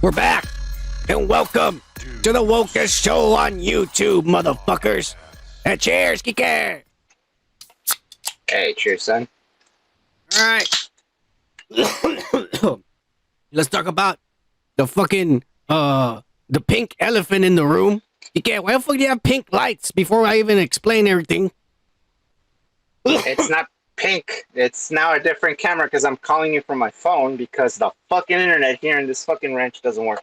We're back, and welcome to the Wokest show on YouTube, motherfuckers. And cheers, Kike. Hey, cheers, son. All right. Let's talk about the fucking, the pink elephant in the room. Kike, why the fuck do you have pink lights before I even explain everything? It's not pink. It's now a different camera because I'm calling you from my phone because the fucking internet here in this fucking ranch doesn't work.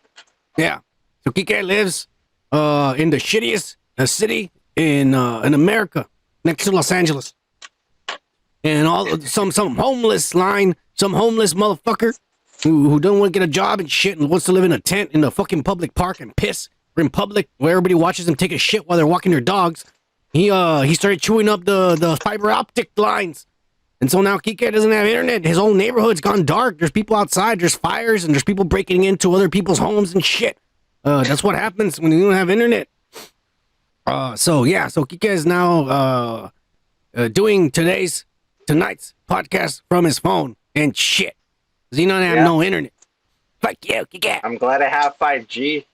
Yeah. So Kike lives in the shittiest city in America, next to Los Angeles. And some homeless motherfucker who don't want to get a job and shit and wants to live in a tent in the fucking public park and piss in public where everybody watches them take a shit while they're walking their dogs. He started chewing up the fiber optic lines. And so now Kike doesn't have internet. His whole neighborhood's gone dark. There's people outside. There's fires, and there's people breaking into other people's homes and shit. That's what happens when you don't have internet. So Kike is now doing tonight's podcast from his phone and shit. Because he don't have no internet. Fuck you, Kike. I'm glad I have 5G.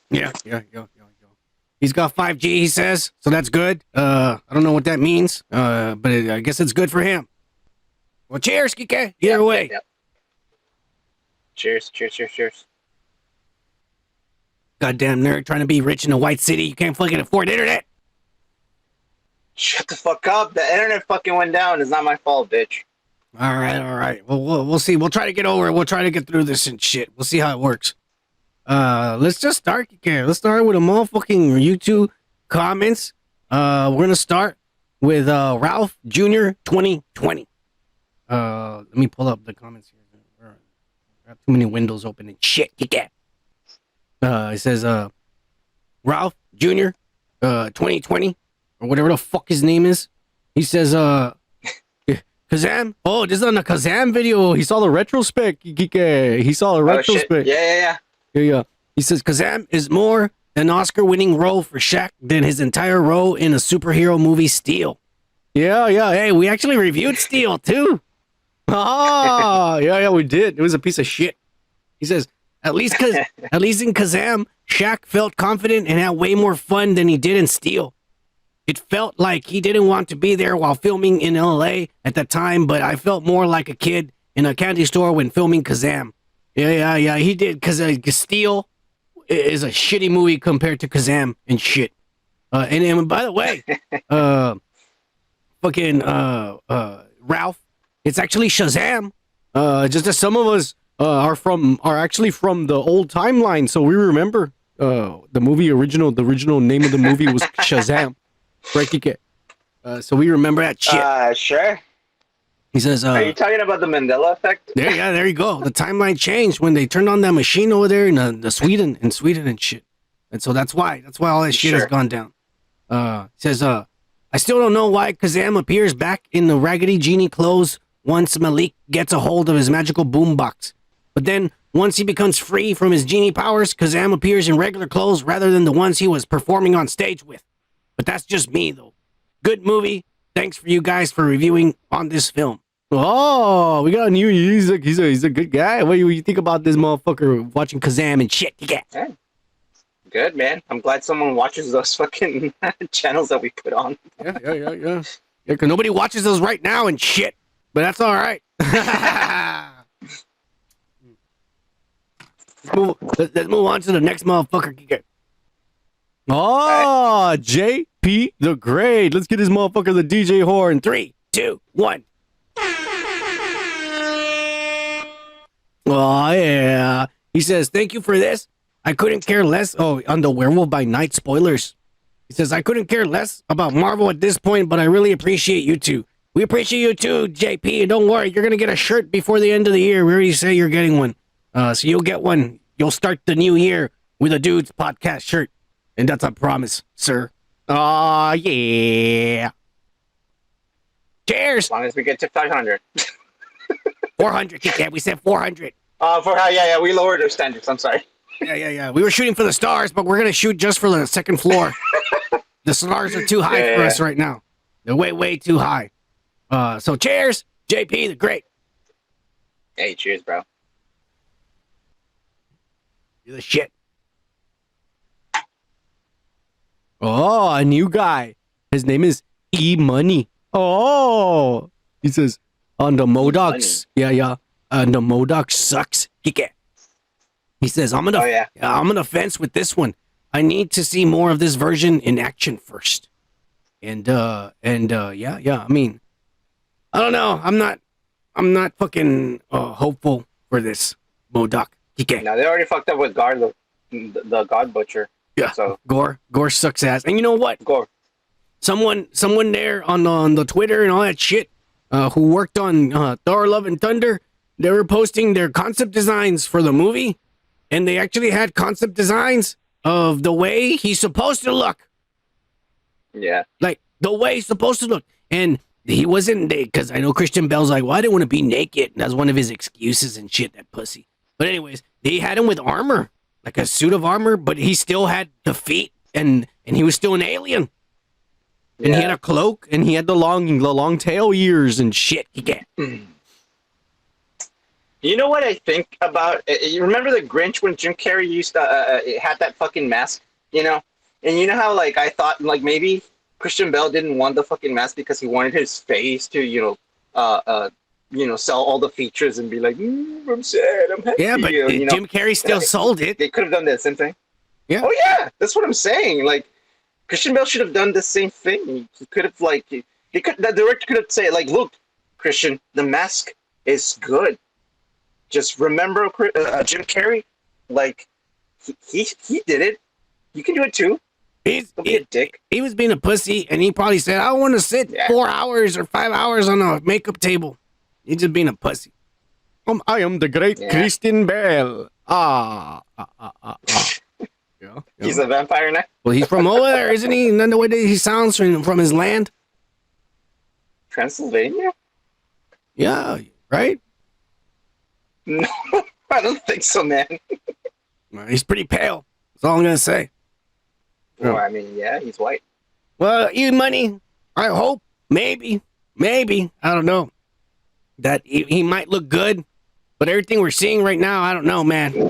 Yeah. He's got 5G, he says, so that's good. I don't know what that means, but I guess it's good for him. Well, cheers, Kike. Either way. Yep. Cheers. Goddamn nerd trying to be rich in a white city. You can't fucking afford internet. Shut the fuck up. The internet fucking went down. It's not my fault, bitch. All right. Well, we'll see. We'll try to get over it. We'll try to get through this and shit. We'll see how it works. Let's just start, Kike. Let's start with a motherfucking YouTube comments. We're gonna start with Ralph Jr. 2020. Let me pull up the comments here. I have too many windows open and shit, Kike. It says Ralph Jr. 2020 or whatever the fuck his name is. He says Kazam. Oh, this is on the Kazam video. He saw the retrospect, Kike. He saw the retrospect. Yeah. Yeah. He says Kazam is more an Oscar-winning role for Shaq than his entire role in a superhero movie Steel. Yeah. Hey, we actually reviewed Steel too. Yeah, we did. It was a piece of shit. He says at least in Kazam, Shaq felt confident and had way more fun than he did in Steel. It felt like he didn't want to be there while filming in LA at that time, but I felt more like a kid in a candy store when filming Kazam. Yeah, he did, because Steel is a shitty movie compared to Kazam and shit. And by the way, Ralph, it's actually Shazam. Just that some of us are actually from the old timeline, so we remember the original name of the movie was Shazam. Right, Kike? So we remember that shit. Sure. He says, are you talking about the Mandela effect? There you go. The timeline changed when they turned on that machine over there in Sweden and shit. And so that's why all that shit has gone down. He says, I still don't know why Kazam appears back in the Raggedy Genie clothes once Malik gets a hold of his magical boombox. But then, once he becomes free from his genie powers, Kazam appears in regular clothes rather than the ones he was performing on stage with. But that's just me, though. Good movie. Thanks for you guys for reviewing on this film. Oh, we got a new. He's a good guy. What do you think about this motherfucker watching Kazam and shit? Yeah. Good, man. I'm glad someone watches those fucking channels that we put on. Yeah, because nobody watches those right now and shit. But that's all right. Let's move on to the next motherfucker. Oh, JP the Great. Let's get this motherfucker the DJ horn. 3, 2, 1. Oh, yeah. He says, thank you for this. I couldn't care less. Oh, on the Werewolf by Night spoilers. He says, I couldn't care less about Marvel at this point, but I really appreciate you two. We appreciate you too, JP. And don't worry, you're going to get a shirt before the end of the year. We already say you're getting one. So you'll get one. You'll start the new year with a Dude's Podcast shirt. And that's a promise, sir. Oh, yeah. Cheers. As long as we get to 500. 400, yeah, we said 400. Yeah, we lowered our standards. I'm sorry. Yeah. We were shooting for the stars, but we're going to shoot just for the second floor. The stars are too high for us right now. They're way too high. So cheers, JP the Great. Hey, cheers, bro. You're the shit. Oh, a new guy. His name is E-Money. Oh, he says, on the Modocs. Yeah. The Modoc sucks. Kike. He says, I'm gonna fence with this one. I need to see more of this version in action first. And yeah. I mean, I don't know. I'm not fucking hopeful for this Modoc. Kike. No, they already fucked up with Guard, the God Butcher. Yeah. So Gore sucks ass. And you know what? Gore. Someone there on the Twitter and all that shit, who worked on Thor: Love and Thunder, they were posting their concept designs for the movie, and they actually had concept designs of the way he's supposed to look. Yeah. Like the way he's supposed to look. And he wasn't, because I know Christian Bale's like, well, I didn't want to be naked. That's one of his excuses and shit, that pussy. But anyways, they had him with armor, like a suit of armor, but he still had the feet, and he was still an alien. And he had a cloak, and he had the long tail ears and shit. You know what I think about? You remember the Grinch when Jim Carrey used to had that fucking mask, you know? And you know how like I thought like maybe Christian Bale didn't want the fucking mask because he wanted his face to sell all the features and be like, I'm sad, I'm happy. Yeah, but Jim Carrey still sold it. They could have done the same thing. Yeah. Oh yeah, that's what I'm saying. Like Christian Bale should have done the same thing. He could have the director could have said like, look, Christian, the mask is good. Just remember Jim Carrey, like he did it. You can do it too. Don't be a dick. He was being a pussy, and he probably said, I want to sit 4 hours or 5 hours on a makeup table. He's just being a pussy. I am the great Christian Bale. Yeah. He's a vampire now? Well, he's from over there, isn't he? And then the way that he sounds from his land. Transylvania? Yeah, right? No, I don't think so, man. Well, he's pretty pale. That's all I'm going to say. Well, I mean, yeah, he's white. Well, E-Money, I hope, maybe, I don't know, that he might look good, but everything we're seeing right now, I don't know, man.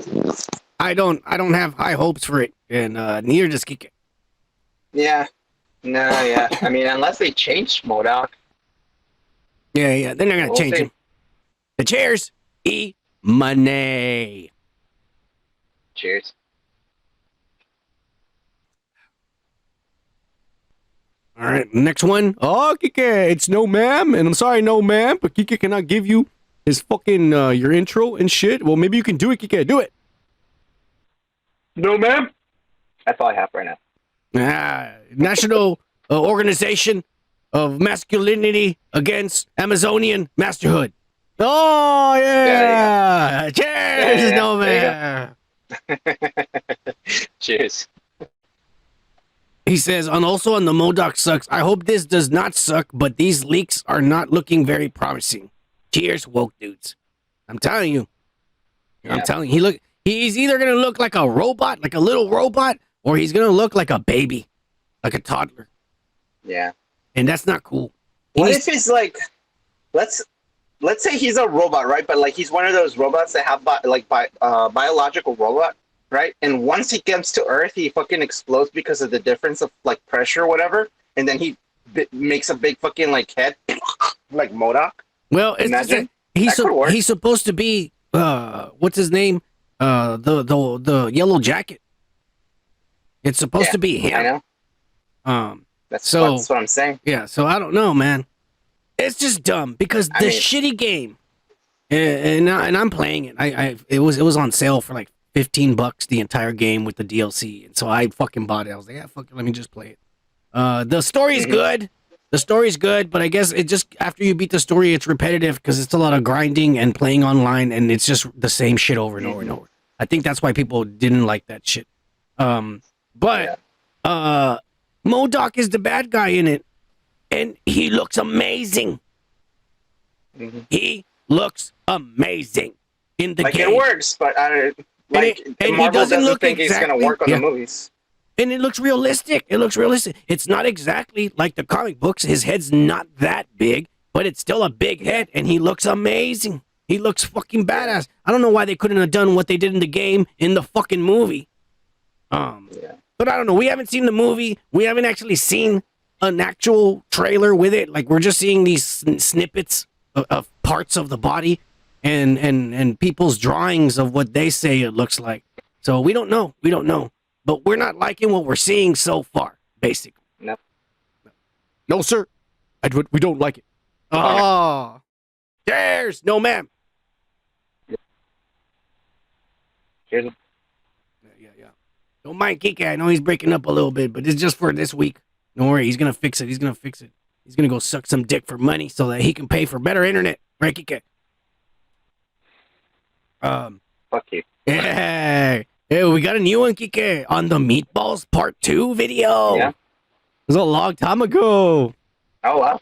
I don't have high hopes for it, and neither does Kike. Yeah. No, yeah. I mean, unless they change MODOK. Yeah, they're not going to change him. The cheers, E-Money. Cheers. All right, next one. Oh, Kike, it's no ma'am, and I'm sorry, no ma'am, but Kike cannot give you his fucking, your intro and shit. Well, maybe you can do it, Kike. Do it. No, ma'am. That's all I have right now. National Organization of Masculinity Against Amazonian Masterhood. Oh, yeah. Cheers, no ma'am. Cheers. He says, and also on the MODOK sucks, I hope this does not suck, but these leaks are not looking very promising. Cheers, woke dudes. I'm telling you. Yeah. I'm telling you. He's either going to look like a robot, like a little robot, or he's going to look like a baby, like a toddler. Yeah. And that's not cool. What if he's like, let's say he's a robot, right? But like he's one of those robots that have biological robot. Right, and once he gets to Earth, he fucking explodes because of the difference of like pressure or whatever, and then he makes a big fucking like head, like MODOK. Well, he's supposed to be what's his name? The yellow jacket. It's supposed to be him. I know. That's what I'm saying. Yeah, so I don't know, man. It's just dumb because shitty game, and I'm playing it. It was on sale for like $15 the entire game with the DLC, and so I fucking bought it. I was like, yeah, fuck it, let me just play it. The story's good. The story's good, but I guess it just after you beat the story, it's repetitive because it's a lot of grinding and playing online, and it's just the same shit over and over and over. I think that's why people didn't like that shit. But MODOK is the bad guy in it, and he looks amazing. He looks amazing in the game. It works, but and Marvel he doesn't look think he's gonna work on the movies. And it looks realistic. It's not exactly like the comic books. His head's not that big, but it's still a big head, and he looks amazing. He looks fucking badass. I don't know why they couldn't have done what they did in the game in the fucking movie. But I don't know. We haven't seen the movie. We haven't actually seen an actual trailer with it. Like, we're just seeing these snippets of parts of the body and people's drawings of what they say it looks like. So we don't know. We don't know. But we're not liking what we're seeing so far, basically. No. No, sir. We don't like it. Oh. Cheers. No, ma'am. Cheers. Yeah. Don't mind Kike. I know he's breaking up a little bit, but it's just for this week. Don't worry. He's going to fix it. He's going to go suck some dick for money so that he can pay for better internet. Right, Kike? Fuck you. Yeah. Hey, we got a new one, Kike, on the Meatballs Part 2 video. Yeah. It was a long time ago. Oh, wow.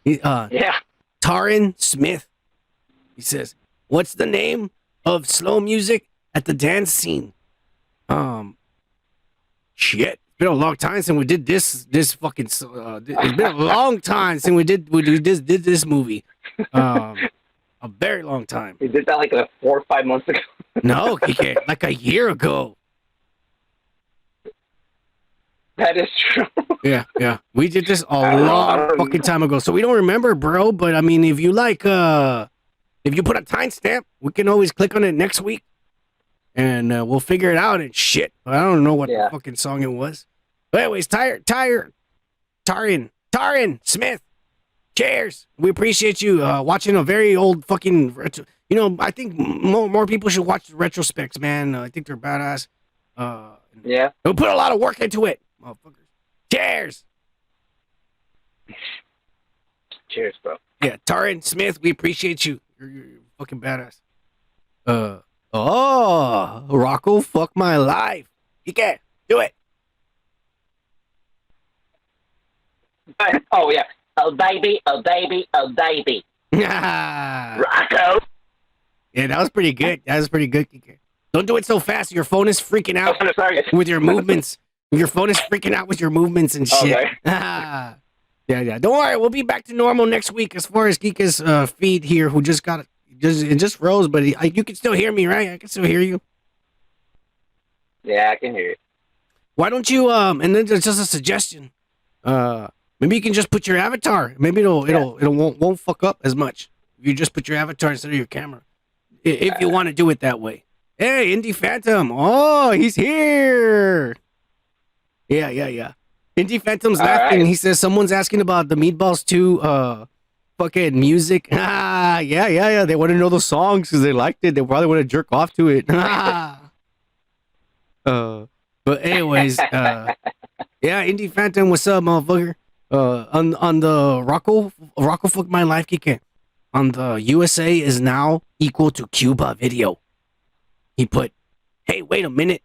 Yeah. Taran Smith. He says, what's the name of slow music at the dance scene? Shit. It's been a long time since we did this fucking, it's been a long time since we did this movie. A very long time. We did that like 4 or 5 months ago. No, Kike, like a year ago. That is true. Yeah. We did this a long fucking time ago. So we don't remember, bro. But I mean, if you like, if you put a timestamp, we can always click on it next week. And we'll figure it out and shit. But I don't know what the fucking song it was. But anyways, Taran Smith. Cheers. We appreciate you watching a very old fucking retro. You know, I think more people should watch the retrospects, man. I think they're badass. Yeah. We put a lot of work into it, motherfuckers. Cheers. Cheers, bro. Yeah, Taran Smith, we appreciate you. You're fucking badass. Rocco, fuck my life. You can do it. Oh yeah. Oh baby, oh baby, oh baby. Rocco. Yeah, that was pretty good. Kike. Don't do it so fast. Your phone is freaking out with your movements. Your phone is freaking out with your movements and shit. Okay. Yeah. Don't worry. We'll be back to normal next week as far as Kike's feed here, who just got it. It just froze, but you can still hear me, right? I can still hear you. Yeah, I can hear you. Why don't you, and then there's just a suggestion. Maybe you can just put your avatar. Maybe it won't fuck up as much. If you just put your avatar instead of your camera. If you want to do it that way. Hey, Indie Phantom. Oh, he's here. Yeah. Indie Phantom's laughing. Right. He says someone's asking about the Meatballs 2 fucking music. Yeah. They want to know the songs because they liked it. They probably want to jerk off to it. But anyways, yeah, Indie Phantom, what's up, motherfucker? On the Rocco Fuck My Life Kike. On the USA is now equal to Cuba video. He put, hey, wait a minute.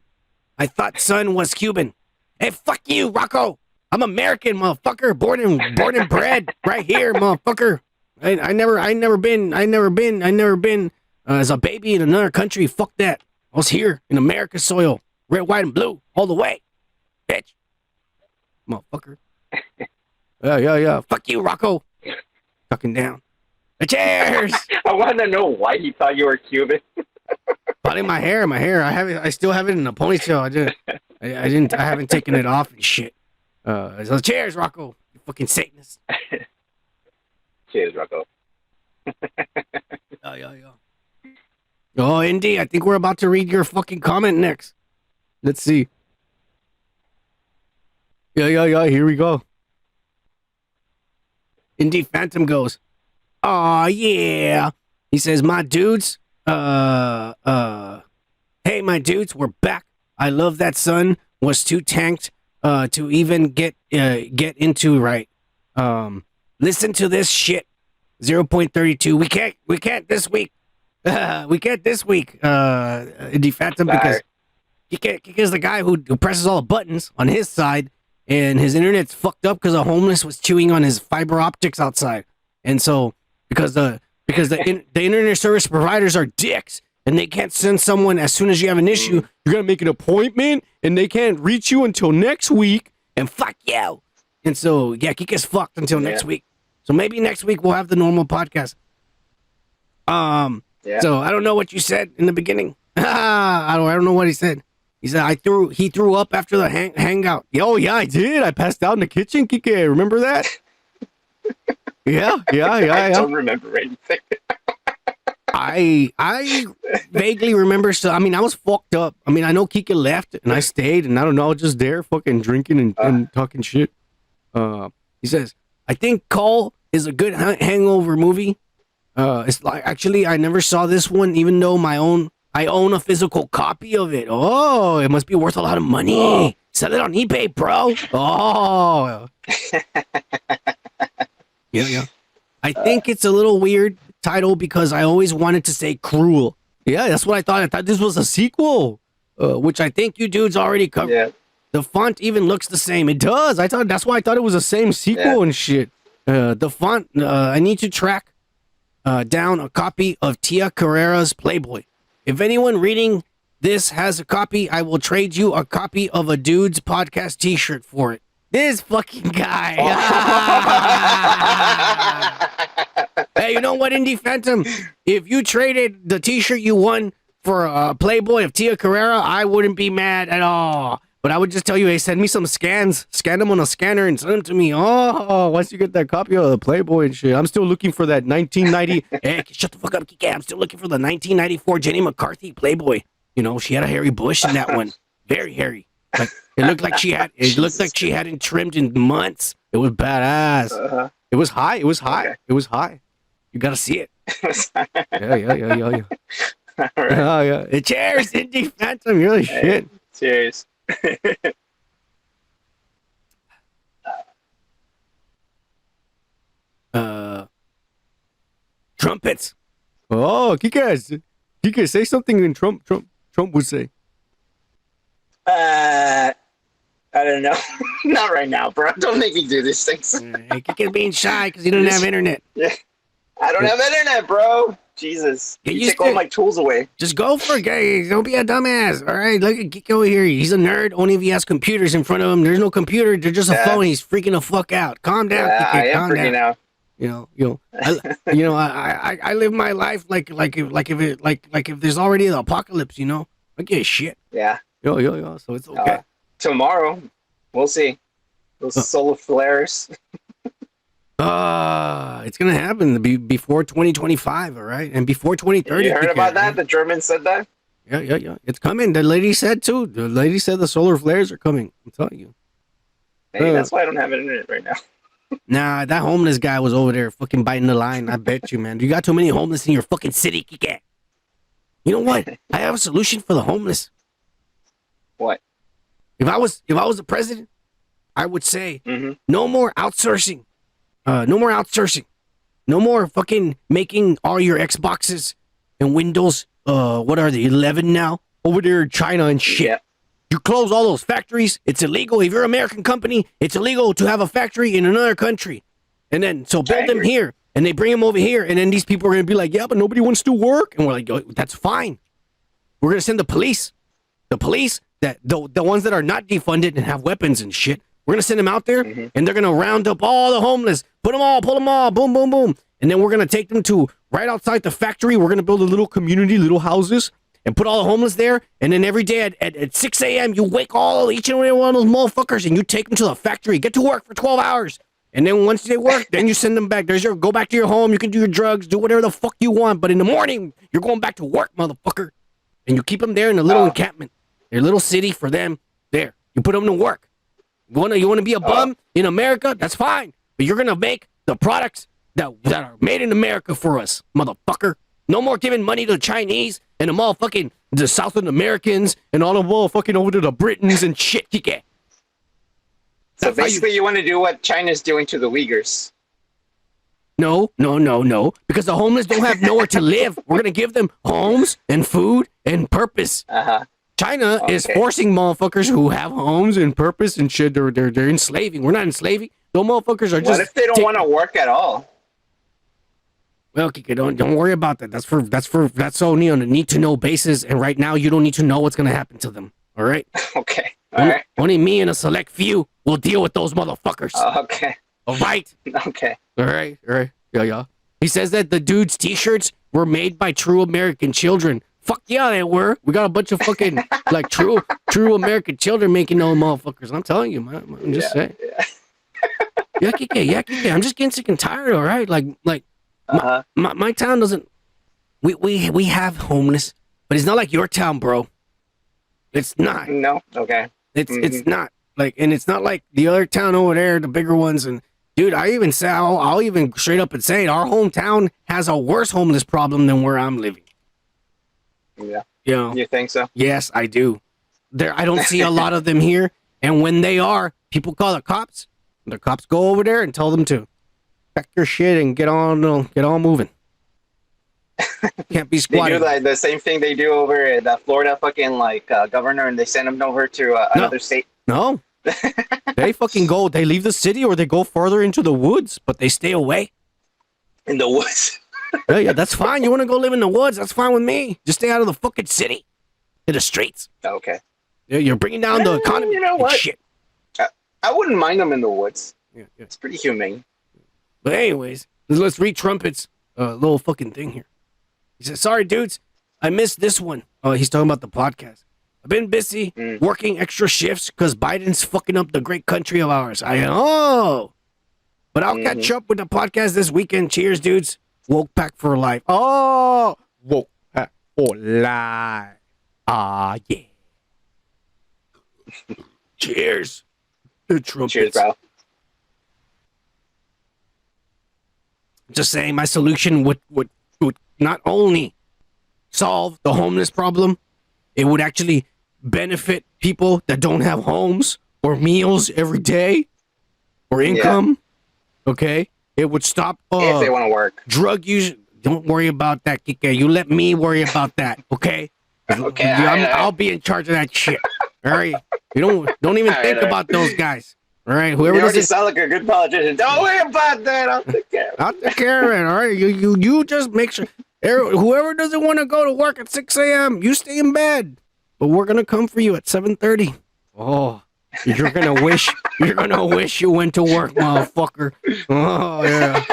I thought son was Cuban. Hey, fuck you, Rocco. I'm American, motherfucker. Born and bred right here, motherfucker. I never been as a baby in another country. Fuck that. I was here in America's soil. Red, white, and blue. All the way. Bitch. Motherfucker. Yeah. Fuck you, Rocco. Fucking down. Cheers. I want to know why he thought you were Cuban. But in my hair. I still have it in a ponytail. I haven't taken it off and shit. So cheers, Rocco. You fucking Satanist. Cheers, Rocco. Yeah. Oh, Indy, I think we're about to read your fucking comment next. Let's see. Yeah. Here we go. Indy Phantom goes, "Aw, yeah." He says, "My dudes, hey, my dudes, we're back. I love that son was too tanked to even get into right. Listen to this shit. 0.32. We can't this week. We can't this week. Indy Phantom because Kike's the guy who presses all the buttons on his side, and his internet's fucked up because a homeless was chewing on his fiber optics outside, and so because the internet service providers are dicks and they can't send someone as soon as you have an issue. You gotta make an appointment, and they can't reach you until next week. And fuck you. And so yeah, Kike's fucked until next week. So maybe next week we'll have the normal podcast. Yeah. So I don't know what you said in the beginning. I don't know what he said. He said he threw up after the hangout. Oh yeah, I did. I passed out in the kitchen, Kike. Remember that? Yeah. I don't remember anything. I vaguely remember. So I mean, I was fucked up. I mean, I know Kike left and I stayed, and I don't know, I was just there, fucking drinking and talking shit. He says, I think Call is a good hangover movie. It's like, actually, I never saw this one, even though I own a physical copy of it. Oh, it must be worth a lot of money. Oh. Sell it on eBay, bro. Oh. Yeah. I think it's a little weird title because I always wanted to say Cruel. Yeah, that's what I thought. I thought this was a sequel, which I think you dudes already covered. Yeah. The font even looks the same. It does. That's why I thought it was the same sequel and shit. The font, I need to track down a copy of Tia Carrera's Playboy. If anyone reading this has a copy, I will trade you a copy of a Dude's Podcast t-shirt for it. This fucking guy. Hey, you know what, Indie Phantom? If you traded the t-shirt you won for a Playboy of Tia Carrera, I wouldn't be mad at all. But I would just tell you, hey, send me some scans. Scan them on a scanner and send them to me. Oh, once you get that copy of the Playboy and shit. I'm still looking for that 1990... Hey, shut the fuck up, Kike. I'm still looking for the 1994 Jenny McCarthy Playboy. You know, she had a hairy bush in that one. Very hairy. Like, it looked like she hadn't trimmed in months. It was badass. Uh-huh. It was high. Okay. It was high. You gotta see it. Yeah. All right. Yeah. Cheers, Indie Phantom. You're the shit. Cheers. Trumpets. Oh, Kike, say something in Trump would say. I don't know. Not right now, bro. Don't make me do these things. Kike's being shy because he doesn't have internet. Yeah. I don't have internet, bro. Jesus. You take all my tools away. Just go for it, guys. Don't be a dumbass. All right, look at Kike over here. He's a nerd. Only if he has computers in front of him. There's no computer. There's just a phone. He's freaking the fuck out. Calm down, Kike. I am freaking out. I live my life like if there's already an apocalypse. You know, I give a shit. Yeah. Yo. So it's okay. Tomorrow, we'll see. Those solar flares. It's gonna happen before 2025, all right, and before 2030. You heard about that? The Germans said that. Yeah. It's coming. The lady said too. The lady said the solar flares are coming. I'm telling you. Hey, that's why I don't have internet right now. Nah, that homeless guy was over there fucking biting the line. I bet you, man. You got too many homeless in your fucking city, Kike. You know what? I have a solution for the homeless. What? If I was the president, I would say no more outsourcing. No more outsourcing. No more fucking making all your Xboxes and Windows, what are they, 11 now? Over there in China and shit. Yeah. You close all those factories. It's illegal. If you're an American company, it's illegal to have a factory in another country. And then, so build them here. And they bring them over here. And then these people are going to be like, yeah, but nobody wants to work. And we're like, oh, that's fine. We're going to send the police. The police, the ones that are not defunded and have weapons and shit. We're going to send them out there, and they're going to round up all the homeless, pull them all, boom, boom, boom. And then we're going to take them to right outside the factory. We're going to build a little community, little houses, and put all the homeless there. And then every day at 6 a.m., you wake each and every one of those motherfuckers, and you take them to the factory, get to work for 12 hours. And then once they work, then you send them back. Go back to your home. You can do your drugs, do whatever the fuck you want. But in the morning, you're going back to work, motherfucker. And you keep them there in a little encampment, their little city for them there. You put them to work. You want to be a bum in America? That's fine. But you're going to make the products that are made in America for us, motherfucker. No more giving money to the Chinese and the South Americans and all the motherfucking over to the Britons and shit. Kike. So basically you want to do what China's doing to the Uyghurs. No. Because the homeless don't have nowhere to live. We're going to give them homes and food and purpose. China is forcing motherfuckers who have homes and purpose and shit. They're enslaving. We're not enslaving. Those motherfuckers are just. What if they don't want to work at all? Well, Kike, don't worry about that. That's only on a need to know basis. And right now, you don't need to know what's gonna happen to them. All right. Okay. All right. Only me and a select few will deal with those motherfuckers. Okay. All right. Okay. All right. Yeah. He says that the dude's t-shirts were made by true American children. Fuck yeah, they were. We got a bunch of fucking like true American children making those motherfuckers. I'm telling you, man. I'm just saying. Yeah, Kike. I'm just getting sick and tired. All right, like my town doesn't. We have homeless, but it's not like your town, bro. It's not. No. Okay. It's not like, and it's not like the other town over there, the bigger ones. And dude, I even say I'll even straight up and say it. Our hometown has a worse homeless problem than where I'm living. Yeah. You know? You think so? Yes, I do. I don't see a lot of them here, and when they are, people call the cops. The cops go over there and tell them to pack your shit and get on moving. Can't be squatting. They do like the same thing they do over at the Florida fucking like governor, and they send them over to another state. No, they fucking go. They leave the city or they go further into the woods, but they stay away. In the woods. Yeah, that's fine. You want to go live in the woods? That's fine with me. Just stay out of the fucking city, in the streets. Okay. Yeah, you're bringing down the economy. You know what? Shit. I wouldn't mind them in the woods. Yeah. It's pretty humane. But anyways, let's read Trumpet's little fucking thing here. He says, "Sorry, dudes, I missed this one." Oh, he's talking about the podcast. I've been busy working extra shifts because Biden's fucking up the great country of ours. But I'll catch up with the podcast this weekend. Cheers, dudes. Woke pack for life. Oh, woke pack for life. Ah, yeah. Cheers. The trumpets. Cheers, bro. Just saying, my solution would not only solve the homeless problem, it would actually benefit people that don't have homes or meals every day or income. Yeah. Okay? It would stop if they want to work. Drug use. Don't worry about that, Kike. You let me worry about that, okay? Okay. I'll be in charge of that shit. All right? You don't even think about those guys. All right? Whoever you already doesn't sound like a good politician. Don't worry about that. I'll take care of it. I'll take care of it. All right? You just make sure. Whoever doesn't want to go to work at 6 a.m., you stay in bed. But we're gonna come for you at 7:30. Oh, you're gonna wish you went to work, motherfucker. Oh yeah.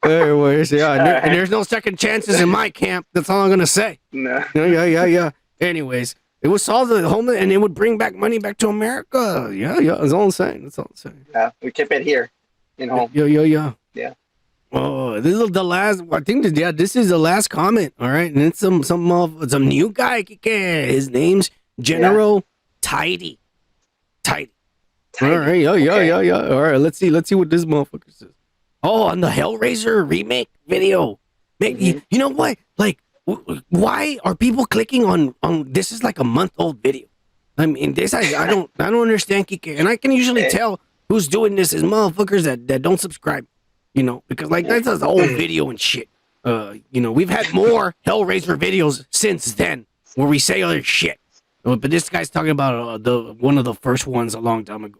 Anyways, yeah. And there's no second chances in my camp. That's all I'm gonna say. No. Yeah. Anyways, it would solve the homeless, and it would bring back money back to America. Yeah. That's all I'm saying. Yeah, we keep it here, in home. Yeah. Yeah. Oh, this is the last. I think this is the last comment. All right, and it's some new guy. His name's General Tidy. All right, yeah. All right, let's see what this motherfucker says. Oh, on the Hellraiser remake video. You know what? Like, why are people clicking on? This is like a month-old video. I mean, this I don't understand, Kike, and I can usually tell who's doing this is motherfuckers that don't subscribe. You know, because like that's an old video and shit. We've had more Hellraiser videos since then where we say other shit. But this guy's talking about one of the first ones a long time ago.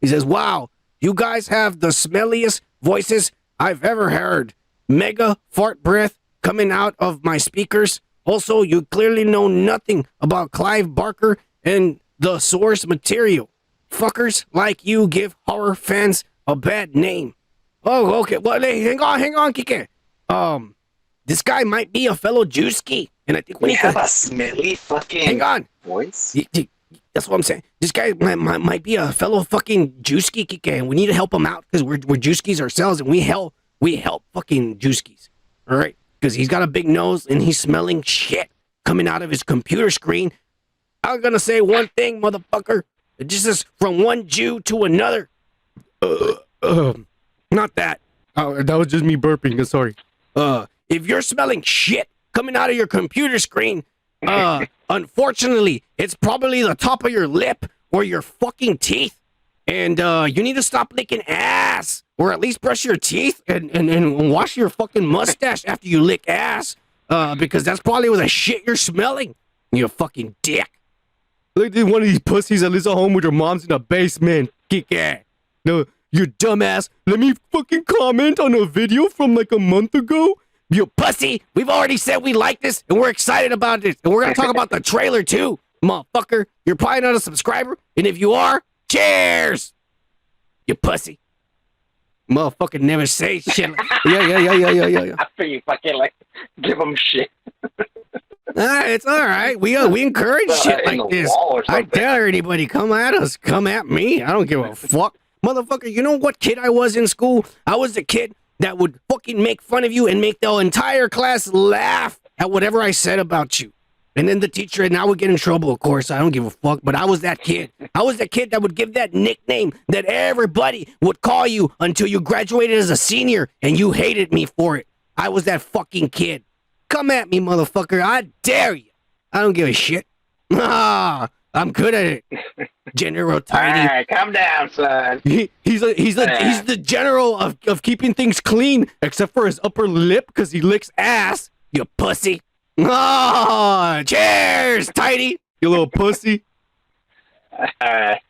He says, "Wow, you guys have the smelliest voices I've ever heard. Mega fart breath coming out of my speakers. Also, you clearly know nothing about Clive Barker and the source material. Fuckers like you give horror fans a bad name." Oh, okay. Well, hey, hang on, Kike. This guy might be a fellow Jewski, and I think we have a smelly fucking hang on voice. That's what I'm saying. This guy might be a fellow fucking Jewski, Kike, and we need to help him out because we're Jewskis ourselves, and we help fucking Jewskis. All right, because he's got a big nose and he's smelling shit coming out of his computer screen. I'm gonna say one thing, motherfucker. It just is from one Jew to another. Not that. Oh, that was just me burping. Sorry. If you're smelling shit coming out of your computer screen, unfortunately, it's probably the top of your lip or your fucking teeth. And you need to stop licking ass. Or at least brush your teeth and wash your fucking mustache after you lick ass. Because that's probably the shit you're smelling. You fucking dick. Look at one of these pussies that lives at home with your mom's in the basement. Kick. No. You dumbass. Let me fucking comment on a video from like a month ago. You pussy. We've already said we like this and we're excited about this. And we're going to talk about the trailer too. Motherfucker. You're probably not a subscriber. And if you are, cheers. You pussy. Motherfucker never say shit. Yeah. After you fucking like give them shit. It's all right. We encourage shit In like the this. wall or I something. dare anybody come at us. Come at me. I don't give a fuck. Motherfucker, you know what kid I was in school? I was the kid that would fucking make fun of you and make the entire class laugh at whatever I said about you. And then the teacher, and I would get in trouble, of course. I don't give a fuck, but I was that kid. I was the kid that would give that nickname that everybody would call you until you graduated as a senior and you hated me for it. I was that fucking kid. Come at me, motherfucker. I dare you. I don't give a shit. Ah, I'm good at it. General Tiny. All right, calm down, son. He's the general of keeping things clean, except for his upper lip because he licks ass. You pussy. Oh, cheers, Tiny. You little pussy. Cheers.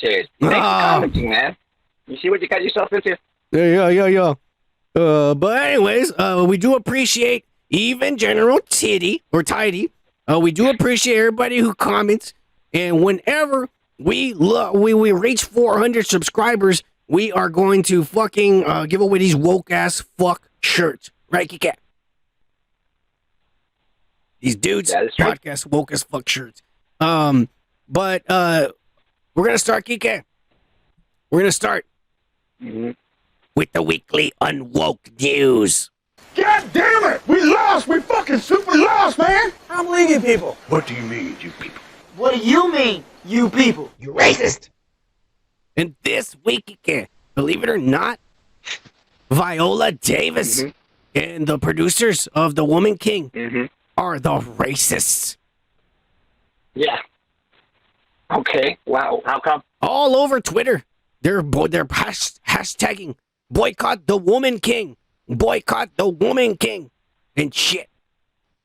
Thanks for commenting, man. You see what you got yourself into? Yeah. But anyways, we do appreciate even General Titty or Tidy. We do appreciate everybody who comments, and whenever we reach 400 subscribers, we are going to fucking give away these woke ass fuck shirts, right, Kika? These dudes podcast woke as fuck shirts. But we're gonna start, Kika. We're gonna start with the weekly Unwoke news. God damn it! We lost! We fucking super lost, man! I'm leaving people. What do you mean, you people? What do you mean, you people? You racist! And this week, believe it or not, Viola Davis and the producers of The Woman King are the racists. Yeah. Okay. Wow. How come? All over Twitter, they're hashtagging boycott the Woman King, boycott the Woman King, and shit.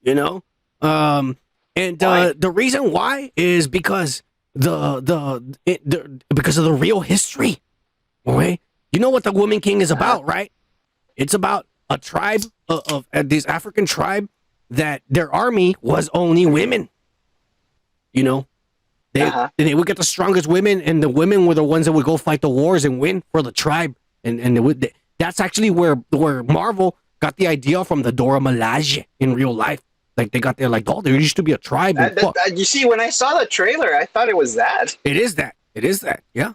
You know, the reason why is because because of the real history. Okay, you know what the Woman King is about, right? It's about a tribe of this African tribe that their army was only women. You know, they would get the strongest women, and the women were the ones that would go fight the wars and win for the tribe. And that's actually where Marvel got the idea from the Dora Milaje in real life. Like they got there, like, oh, there used to be a tribe. You see, when I saw the trailer, I thought it was that. It is that. Yeah.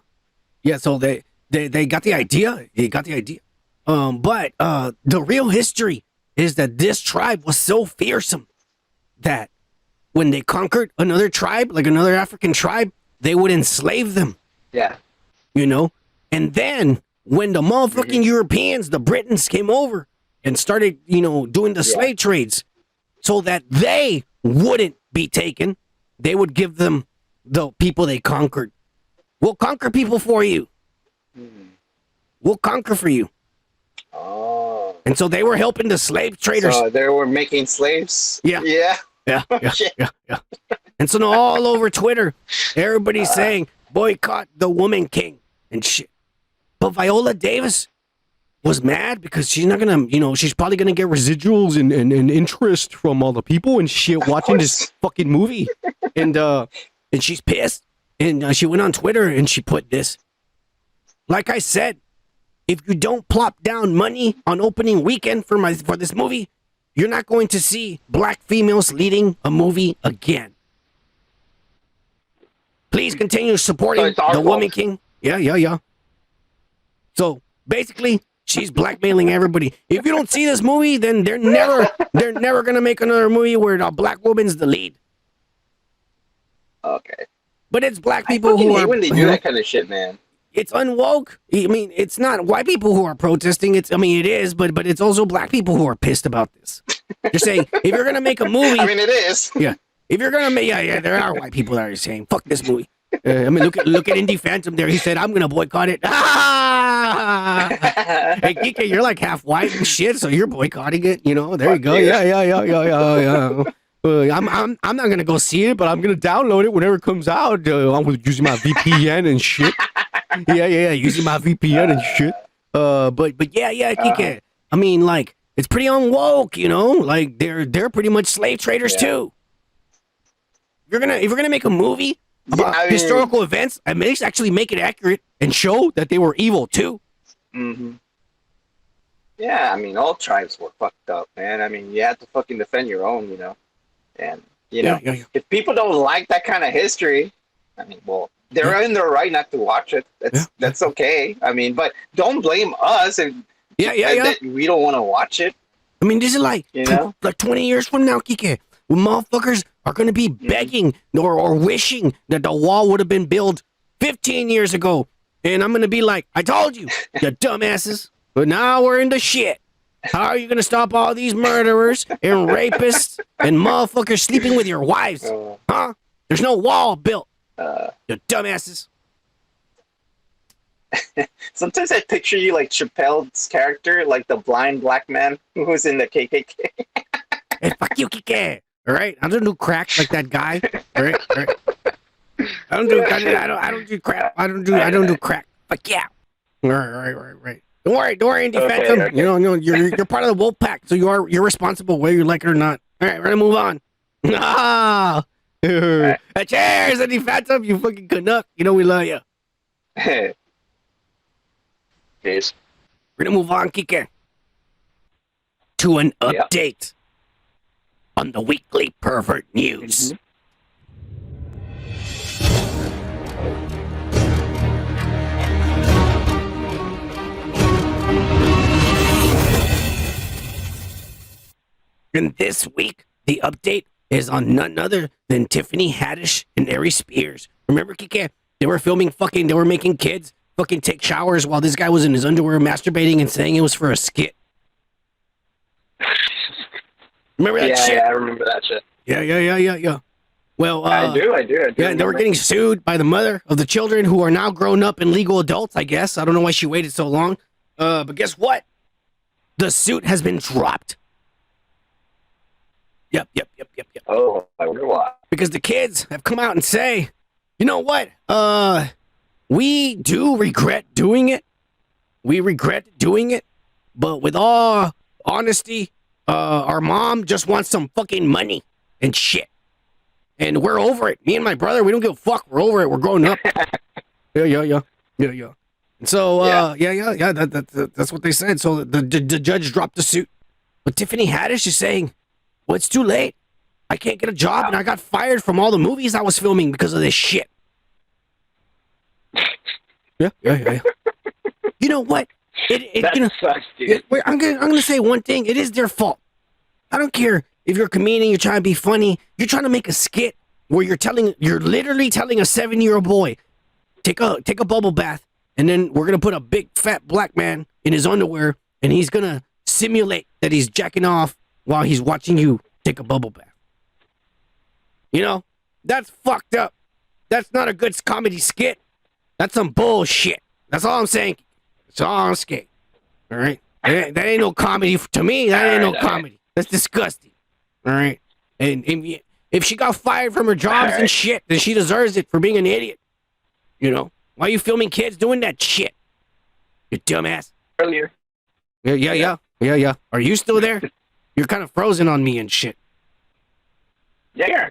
So they got the idea. But the real history is that this tribe was so fearsome that when they conquered another tribe, like another African tribe, they would enslave them. Yeah. You know? And then when the motherfucking Europeans, the Britons, came over and started, doing the slave trades so that they wouldn't be taken, they would give them the people they conquered. We'll conquer people for you. We'll conquer for you. Oh. And so they were helping the slave traders. So they were making slaves? Yeah. Yeah. And so now all over Twitter, everybody's saying, boycott the Woman King and shit. But Viola Davis was mad because she's not going to, she's probably going to get residuals and interest from all the people and shit watching this fucking movie. And she's pissed. And she went on Twitter and she put this. Like I said, if you don't plop down money on opening weekend for this movie, you're not going to see black females leading a movie again. Please continue supporting the Woman King. Yeah. So basically, she's blackmailing everybody. If you don't see this movie, then they're never gonna make another movie where a black woman's the lead. Okay. But it's black people who are when they do that kind of shit, man. It's unwoke. I mean, it's not white people who are protesting. It is, but it's also black people who are pissed about this. They're saying, if you're gonna make a movie, I mean, it is. Yeah. If you're gonna make, there are white people that are saying, fuck this movie. Look at Indie Phantom there. He said, I'm gonna boycott it. Hey, Kike, you're like half white and shit, so you're boycotting it. There you go. Yeah. I'm not gonna go see it, but I'm gonna download it whenever it comes out. I'm using my VPN and shit. Yeah, using my VPN and shit. But yeah, Kike. I mean, like, it's pretty unwoke, Like they're pretty much slave traders too. If you're gonna make a movie about historical events, at least actually make it accurate and show that they were evil too. hmm Yeah, I mean, all tribes were fucked up, man. I mean, you have to fucking defend your own, And, Yeah, yeah, yeah. if people don't like that kind of history, I mean, well, they're in their right not to watch it. Yeah. That's okay. I mean, but don't blame us if Yeah. that we don't want to watch it, I mean, this is like, you know? like 20 years from now, Kike, when motherfuckers are going to be begging or wishing that the wall would have been built 15 years ago. And I'm going to be like, I told you, you dumbasses. But now we're in the shit. How are you going to stop all these murderers and rapists and motherfuckers sleeping with your wives? Huh? There's no wall built. You dumbasses. Sometimes I picture you like Chappelle's character, like the blind black man who was in the KKK. Hey, fuck you, Kike. All right? I don't do crack like that guy. All right? I don't do crap. I don't do crack. Fuck yeah. Right. Don't worry, Indie Phantom. Okay. You know, you're part of the wolf pack, so you're responsible whether you like it or not. All right, we're gonna move on. Ah, cheers, Indie Phantom. You fucking Canuck. You know we love you. Peace. We're gonna move on, Kike, to an update on the weekly Pervert news. Mm-hmm. And this week, the update is on none other than Tiffany Haddish and Aries Spears. Remember, Kike? They were they were making kids fucking take showers while this guy was in his underwear masturbating and saying it was for a skit. Remember that shit? Yeah, I remember that shit. Yeah. Well, I do. Yeah, and they were getting sued by the mother of the children who are now grown up and legal adults, I guess. I don't know why she waited so long. But guess what? The suit has been dropped. Yep. Oh, I wonder why. Because the kids have come out and say, you know what? We do regret doing it. We regret doing it. But with all honesty, our mom just wants some fucking money and shit. And we're over it. Me and my brother, we don't give a fuck. We're over it. We're growing up. Yeah. And so, that's what they said. So the judge dropped the suit. But Tiffany Haddish is saying, well, it's too late. I can't get a job, and I got fired from all the movies I was filming because of this shit. Yeah. You know what? That sucks, dude. I'm gonna say one thing. It is their fault. I don't care if you're a comedian, you're trying to be funny, you're trying to make a skit where you're literally telling a 7-year-old boy, take a bubble bath, and then we're gonna put a big fat black man in his underwear, and he's gonna simulate that he's jacking off while he's watching you take a bubble bath. You know, that's fucked up. That's not a good comedy skit. That's some bullshit. That's all I'm saying. That's all I'm saying. All right? That ain't no comedy. To me, that ain't no comedy. That's disgusting. All right? And if she got fired from her jobs and shit, then she deserves it for being an idiot. You know? Why are you filming kids doing that shit? You dumbass. Earlier. Yeah. Are you still there? You're kind of frozen on me and shit. Yeah.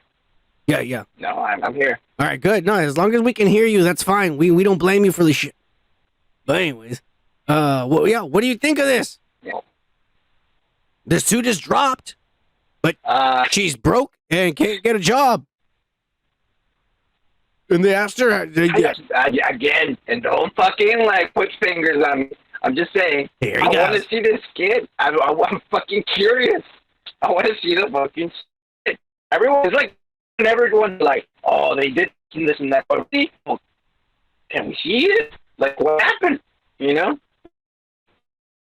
Yeah. No, I'm here. All right, good. No, as long as we can hear you, that's fine. We don't blame you for the shit. But anyways, what do you think of this? Yeah. The suit is dropped, but she's broke and can't get a job. And they asked her, again, and don't fucking put fingers on me. I'm just saying. Here I want to see this kid. I'm fucking curious. I want to see the fucking shit. Everyone's oh, they did this and that. But can we see it? Like, what happened? You know?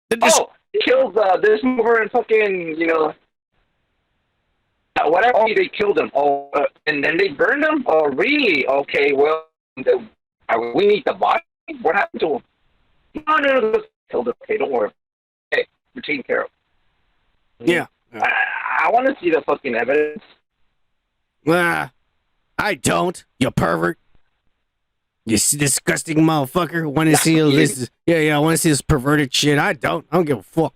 They killed this mover and fucking, whatever. Oh, they killed him. Oh, and then they burned him? Oh, really? Okay, well, we need the body? What happened to him? No, killed him. Okay, don't worry. Hey, we're taking care of him. Yeah. I want to see the fucking evidence. I don't, you pervert. You disgusting motherfucker. Want to see this? Yeah, I want to see this perverted shit. I don't give a fuck.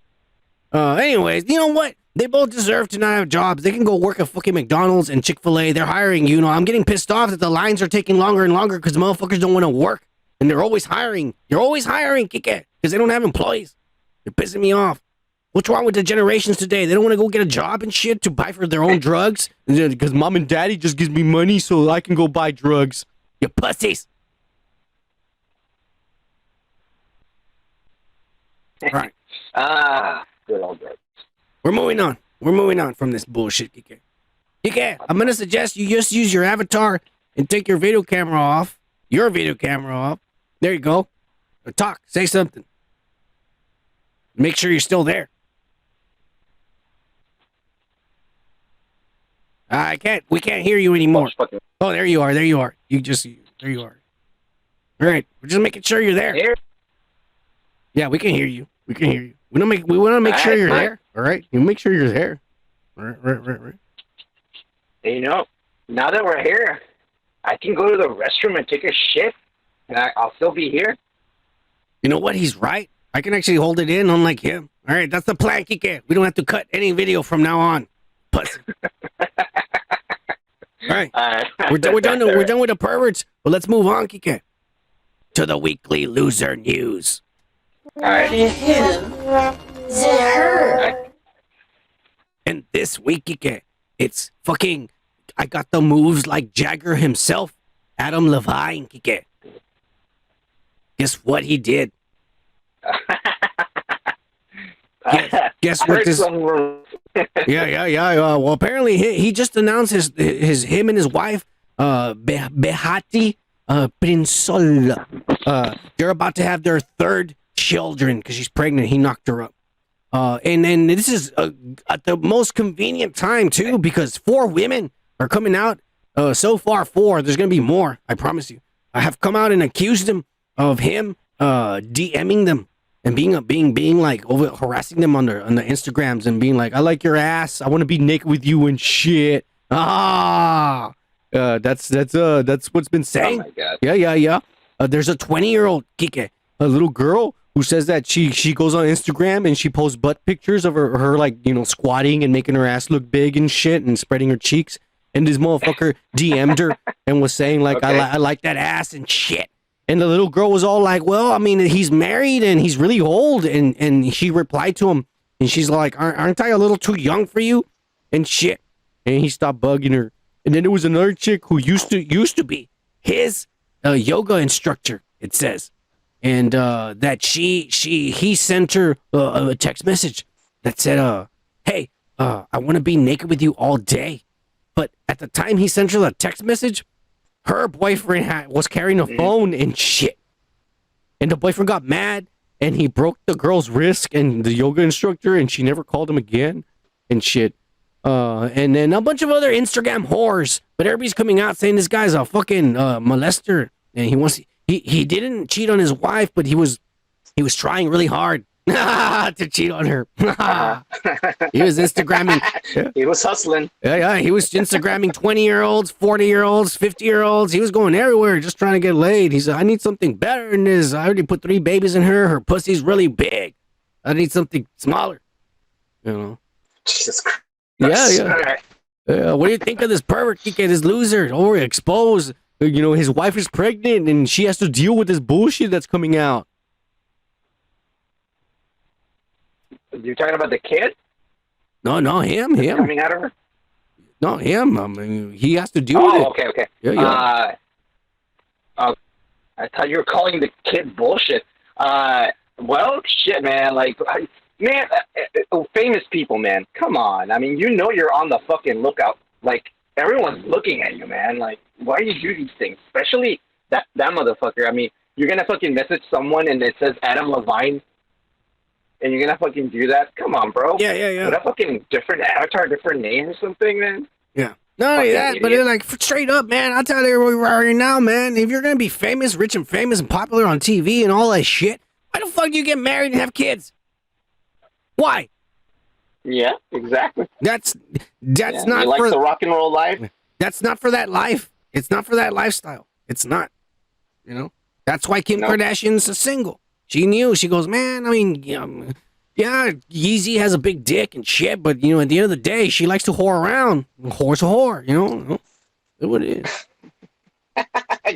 Anyways, you know what? They both deserve to not have jobs. They can go work at fucking McDonald's and Chick-fil-A. They're hiring, I'm getting pissed off that the lines are taking longer and longer because motherfuckers don't want to work. And they're always hiring. You're always hiring, Kike, because they don't have employees. They're pissing me off. What's wrong with the generations today? They don't want to go get a job and shit to buy for their own drugs? Because mom and daddy just gives me money so I can go buy drugs. You pussies. All right. Good old days. We're moving on. We're moving on from this bullshit, Kike. Kike, I'm going to suggest you just use your avatar and take your video camera off. Your video camera off. There you go. Talk. Say something. Make sure you're still there. We can't hear you anymore. Oh, there you are. There you are. There you are. All right. We're just making sure you're there. Here? Yeah, we can hear you. We can hear you. We want to make sure you're there. All right. You make sure you're there. Right. You know, now that we're here, I can go to the restroom and take a shit, and I'll still be here. You know what? He's right. I can actually hold it in, unlike him. All right, that's the plan, Kike. We don't have to cut any video from now on. Pussy. All right. We're done with the perverts. But let's move on, Kike, to the weekly loser news. All right. And this week, Kike, it's fucking. I got the moves like Jagger himself, Adam Levine, Kike. Guess what he did? Guess what this? Yeah. Well, apparently he just announced him and his wife, Behati Prinsola. They're about to have their third children because she's pregnant. He knocked her up. And then this is at the most convenient time too, because 4 women are coming out. So far 4. There's gonna be more. I promise you. I have come out and accused him of DMing them and being like over harassing them on the Instagrams and being like, I like your ass. I want to be naked with you and shit. That's what's been saying. Oh my God. Yeah. There's a 20-year-old Kike, a little girl who says that she goes on Instagram and she posts butt pictures of her like, you know, squatting and making her ass look big and shit and spreading her cheeks. And this motherfucker DM'd her and was saying like, okay. I like that ass and shit. And the little girl was all like, well, I mean, he's married and he's really old. And she replied to him and she's like, aren't I a little too young for you? And shit. And he stopped bugging her. And then there was another chick who used to be his yoga instructor, it says. And that he sent her a text message that said, hey, I want to be naked with you all day. But at the time he sent her the text message, her boyfriend was carrying a phone and shit. And the boyfriend got mad and he broke the girl's wrist and the yoga instructor and she never called him again and shit. And then a bunch of other Instagram whores. But everybody's coming out saying this guy's a fucking molester. And he didn't cheat on his wife, but he was trying really hard to cheat on her. He was Instagramming. He was hustling. Yeah. He was Instagramming 20-year-olds, 40-year-olds, 50-year-olds. He was going everywhere just trying to get laid. He said, I need something better than this. I already put 3 babies in her. Her pussy's really big. I need something smaller. You know? Jesus Christ. Yeah. What do you think of this pervert, Kike, this loser, overexposed? You know, his wife is pregnant and she has to deal with this bullshit that's coming out. You're talking about the kid? No, him. Coming out of her? No, him. I mean, he has to deal with it. Okay. Yeah. I thought you were calling the kid bullshit. Well, shit, man. Like, man, famous people, man. Come on. I mean, you know you're on the fucking lookout. Like, everyone's looking at you, man. Like, why do you do these things? Especially that motherfucker. I mean, you're gonna fucking message someone and it says Adam Levine, and you're gonna fucking do that? Come on, bro. Yeah. With a fucking different avatar, different name or something, man. Yeah. No, yeah, but it's like straight up, man. I'll tell you right now, man. If you're gonna be famous, rich and famous and popular on TV and all that shit, why the fuck do you get married and have kids? Why? Yeah, exactly. That's not you like for the rock and roll life. That's not for that life. It's not for that lifestyle. It's not. You know. That's why Kim Kardashian's a single. She knew. She goes, man. I mean, yeah, Yeezy has a big dick and shit, but you know, at the end of the day, she likes to whore around. Whore's a whore. You know. That's what it is.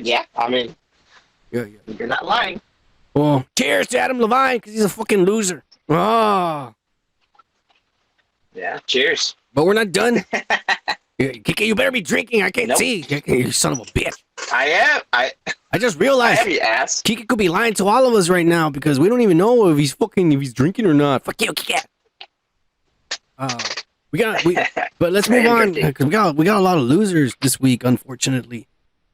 Yeah, I mean, Yeah. You're not lying. Well, cheers to Adam Levine because he's a fucking loser. Oh, Yeah. Cheers. but we're not done. Kike, you better be drinking. I can't Nope. see. You son of a bitch. I am. I just I realized am, you ass. Kike could be lying to all of us right now because we don't even know if he's drinking or not. Fuck you, Kike. But let's move on because we got a lot of losers this week, unfortunately.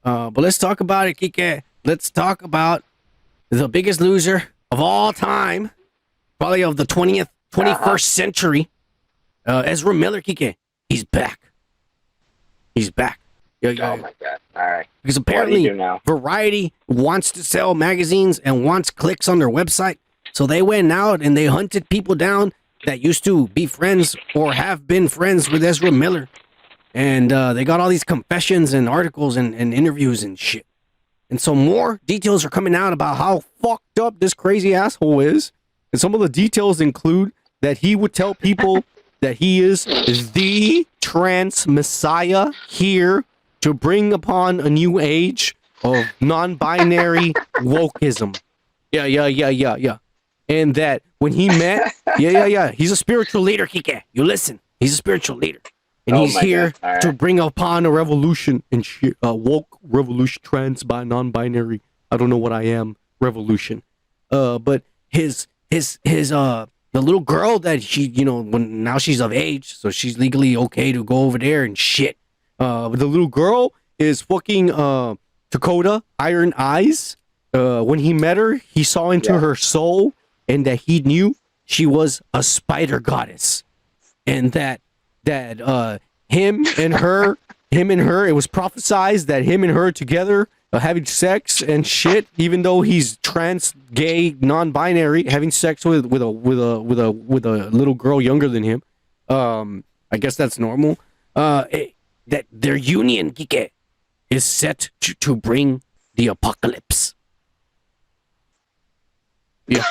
But let's talk about it, Kike. Let's talk about the biggest loser of all time, probably of the 21st century. Ezra Miller, Kike. He's back. He's back. Oh my god. All right. Because What do apparently you do now? Variety wants to sell magazines and wants clicks on their website. So they went out and they hunted people down that used to be friends or have been friends with Ezra Miller. And they got all these confessions and articles and interviews and shit. And so more details are coming out about how fucked up this crazy asshole is. And some of the details include that he would tell people that he is the trans messiah here to bring upon a new age of non-binary wokeism. Yeah. And that when he met, he's a spiritual leader, Kike. You listen. He's a spiritual leader. And Oh he's my here God. All right. to bring upon a revolution and shit, woke revolution, non-binary. I don't know what I am, revolution. But the little girl that she, now she's of age, so she's legally okay to go over there and shit. The little girl is fucking Dakota Iron Eyes. When he met her, he saw into her soul, and that he knew she was a spider goddess, and that him and her, it was prophesized that him and her together having sex and shit, even though he's trans, gay, non-binary, having sex with a little girl younger than him. I guess that's normal. That their union, Kike, is set to bring the apocalypse. Yeah.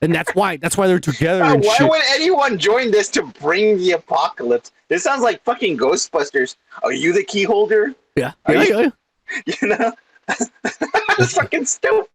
And that's why they're together and Why shit. would anyone join this to bring the apocalypse? This sounds like fucking Ghostbusters. Are you the key holder? Yeah. You know? That's fucking stupid,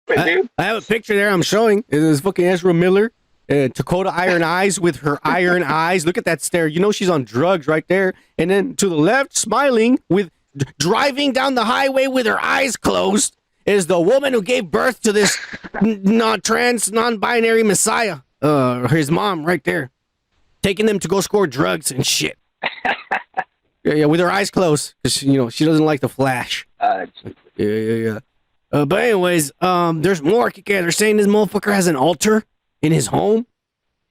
dude. I have a picture there I'm showing. It is fucking Ezra Miller. Dakota Iron Eyes with her iron eyes. Look at that stare. You know she's on drugs right there. And then to the left, smiling, with driving down the highway with her eyes closed, is the woman who gave birth to this non-binary messiah. His mom right there. Taking them to go score drugs and shit. Yeah, with her eyes closed. Because, she doesn't like the flash. Yeah. But anyways, there's more. They're saying this motherfucker has an altar in his home.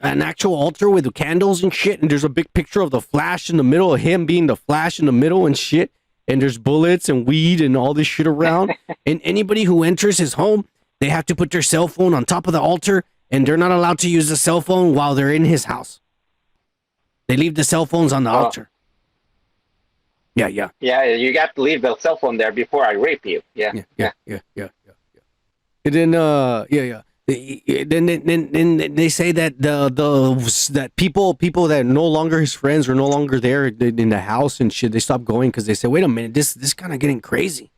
An actual altar with the candles and shit. And there's a big picture of the Flash in the middle, of him being the Flash in the middle and shit. And there's bullets and weed and all this shit around. And anybody who enters his home, they have to put their cell phone on top of the altar. And they're not allowed to use the cell phone while they're in his house. They leave the cell phones on the altar. Yeah. Yeah, you got to leave the cell phone there before I rape you. Yeah. And then Then they say that that people that are no longer his friends are no longer there in the house and shit. They stop going because they say, wait a minute, this kind of getting crazy.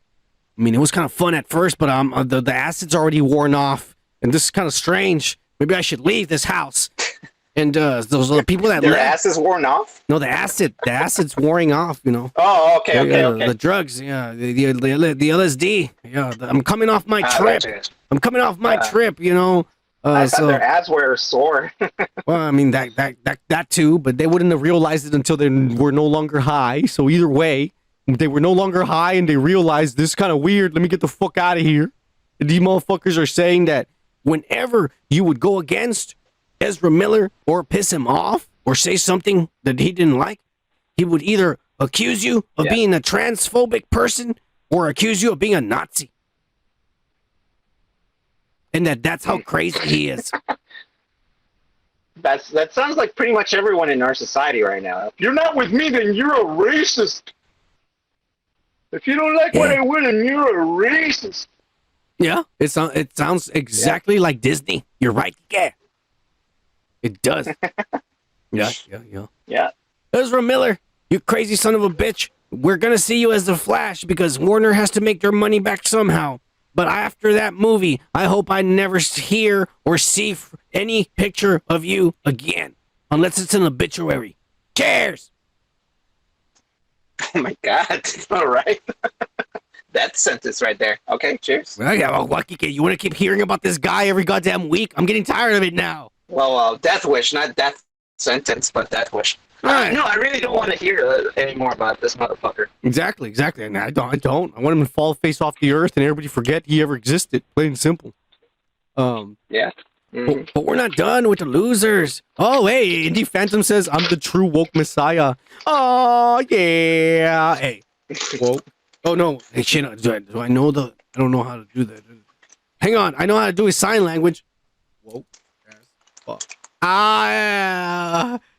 I mean, it was kind of fun at first, but the acid's already worn off, and this is kind of strange. Maybe I should leave this house. And those are the people that their left. ass is worn off. No, the acid's wearing off. Oh, okay. The drugs, the LSD. Yeah, I'm coming off my trip. Gotcha. I'm coming off my trip. I thought their ass were sore. Well, I mean that too, but they wouldn't have realized it until they were no longer high. So either way, they were no longer high, and they realized this is kind of weird. Let me get the fuck out of here. And these motherfuckers are saying that whenever you would go against Ezra Miller or piss him off or say something that he didn't like, he would either accuse you of being a transphobic person or accuse you of being a Nazi. And that's how crazy he is. That sounds like pretty much everyone in our society right now. If you're not with me, then you're a racist. If you don't like what I wear, then you're a racist. Yeah, it sounds exactly like Disney. You're right, yeah. It does. Yeah. Yeah. Ezra Miller, you crazy son of a bitch. we're gonna see you as the Flash because Warner has to make their money back somehow. But after that movie, I hope I never hear or see any picture of you again, unless it's an obituary. Cheers. Oh my God! All right, that sentence right there. Okay, cheers. Well, yeah, well, Wakike, you want to keep hearing about this guy every goddamn week? I'm getting tired of it now. Well, death wish, not death sentence, but death wish. Right. No, I really don't want to hear any more about this motherfucker. Exactly. And I don't. I want him to fall face off the earth and everybody forget he ever existed. Plain and simple. Yeah. Mm-hmm. But we're not done with the losers. Oh, hey, Indie Phantom says I'm the true woke messiah. Oh, yeah. Hey, woke. Oh, no. Hey, shit. Do I know the... I don't know how to do that. Hang on. I know how to do his sign language. Woke as fuck.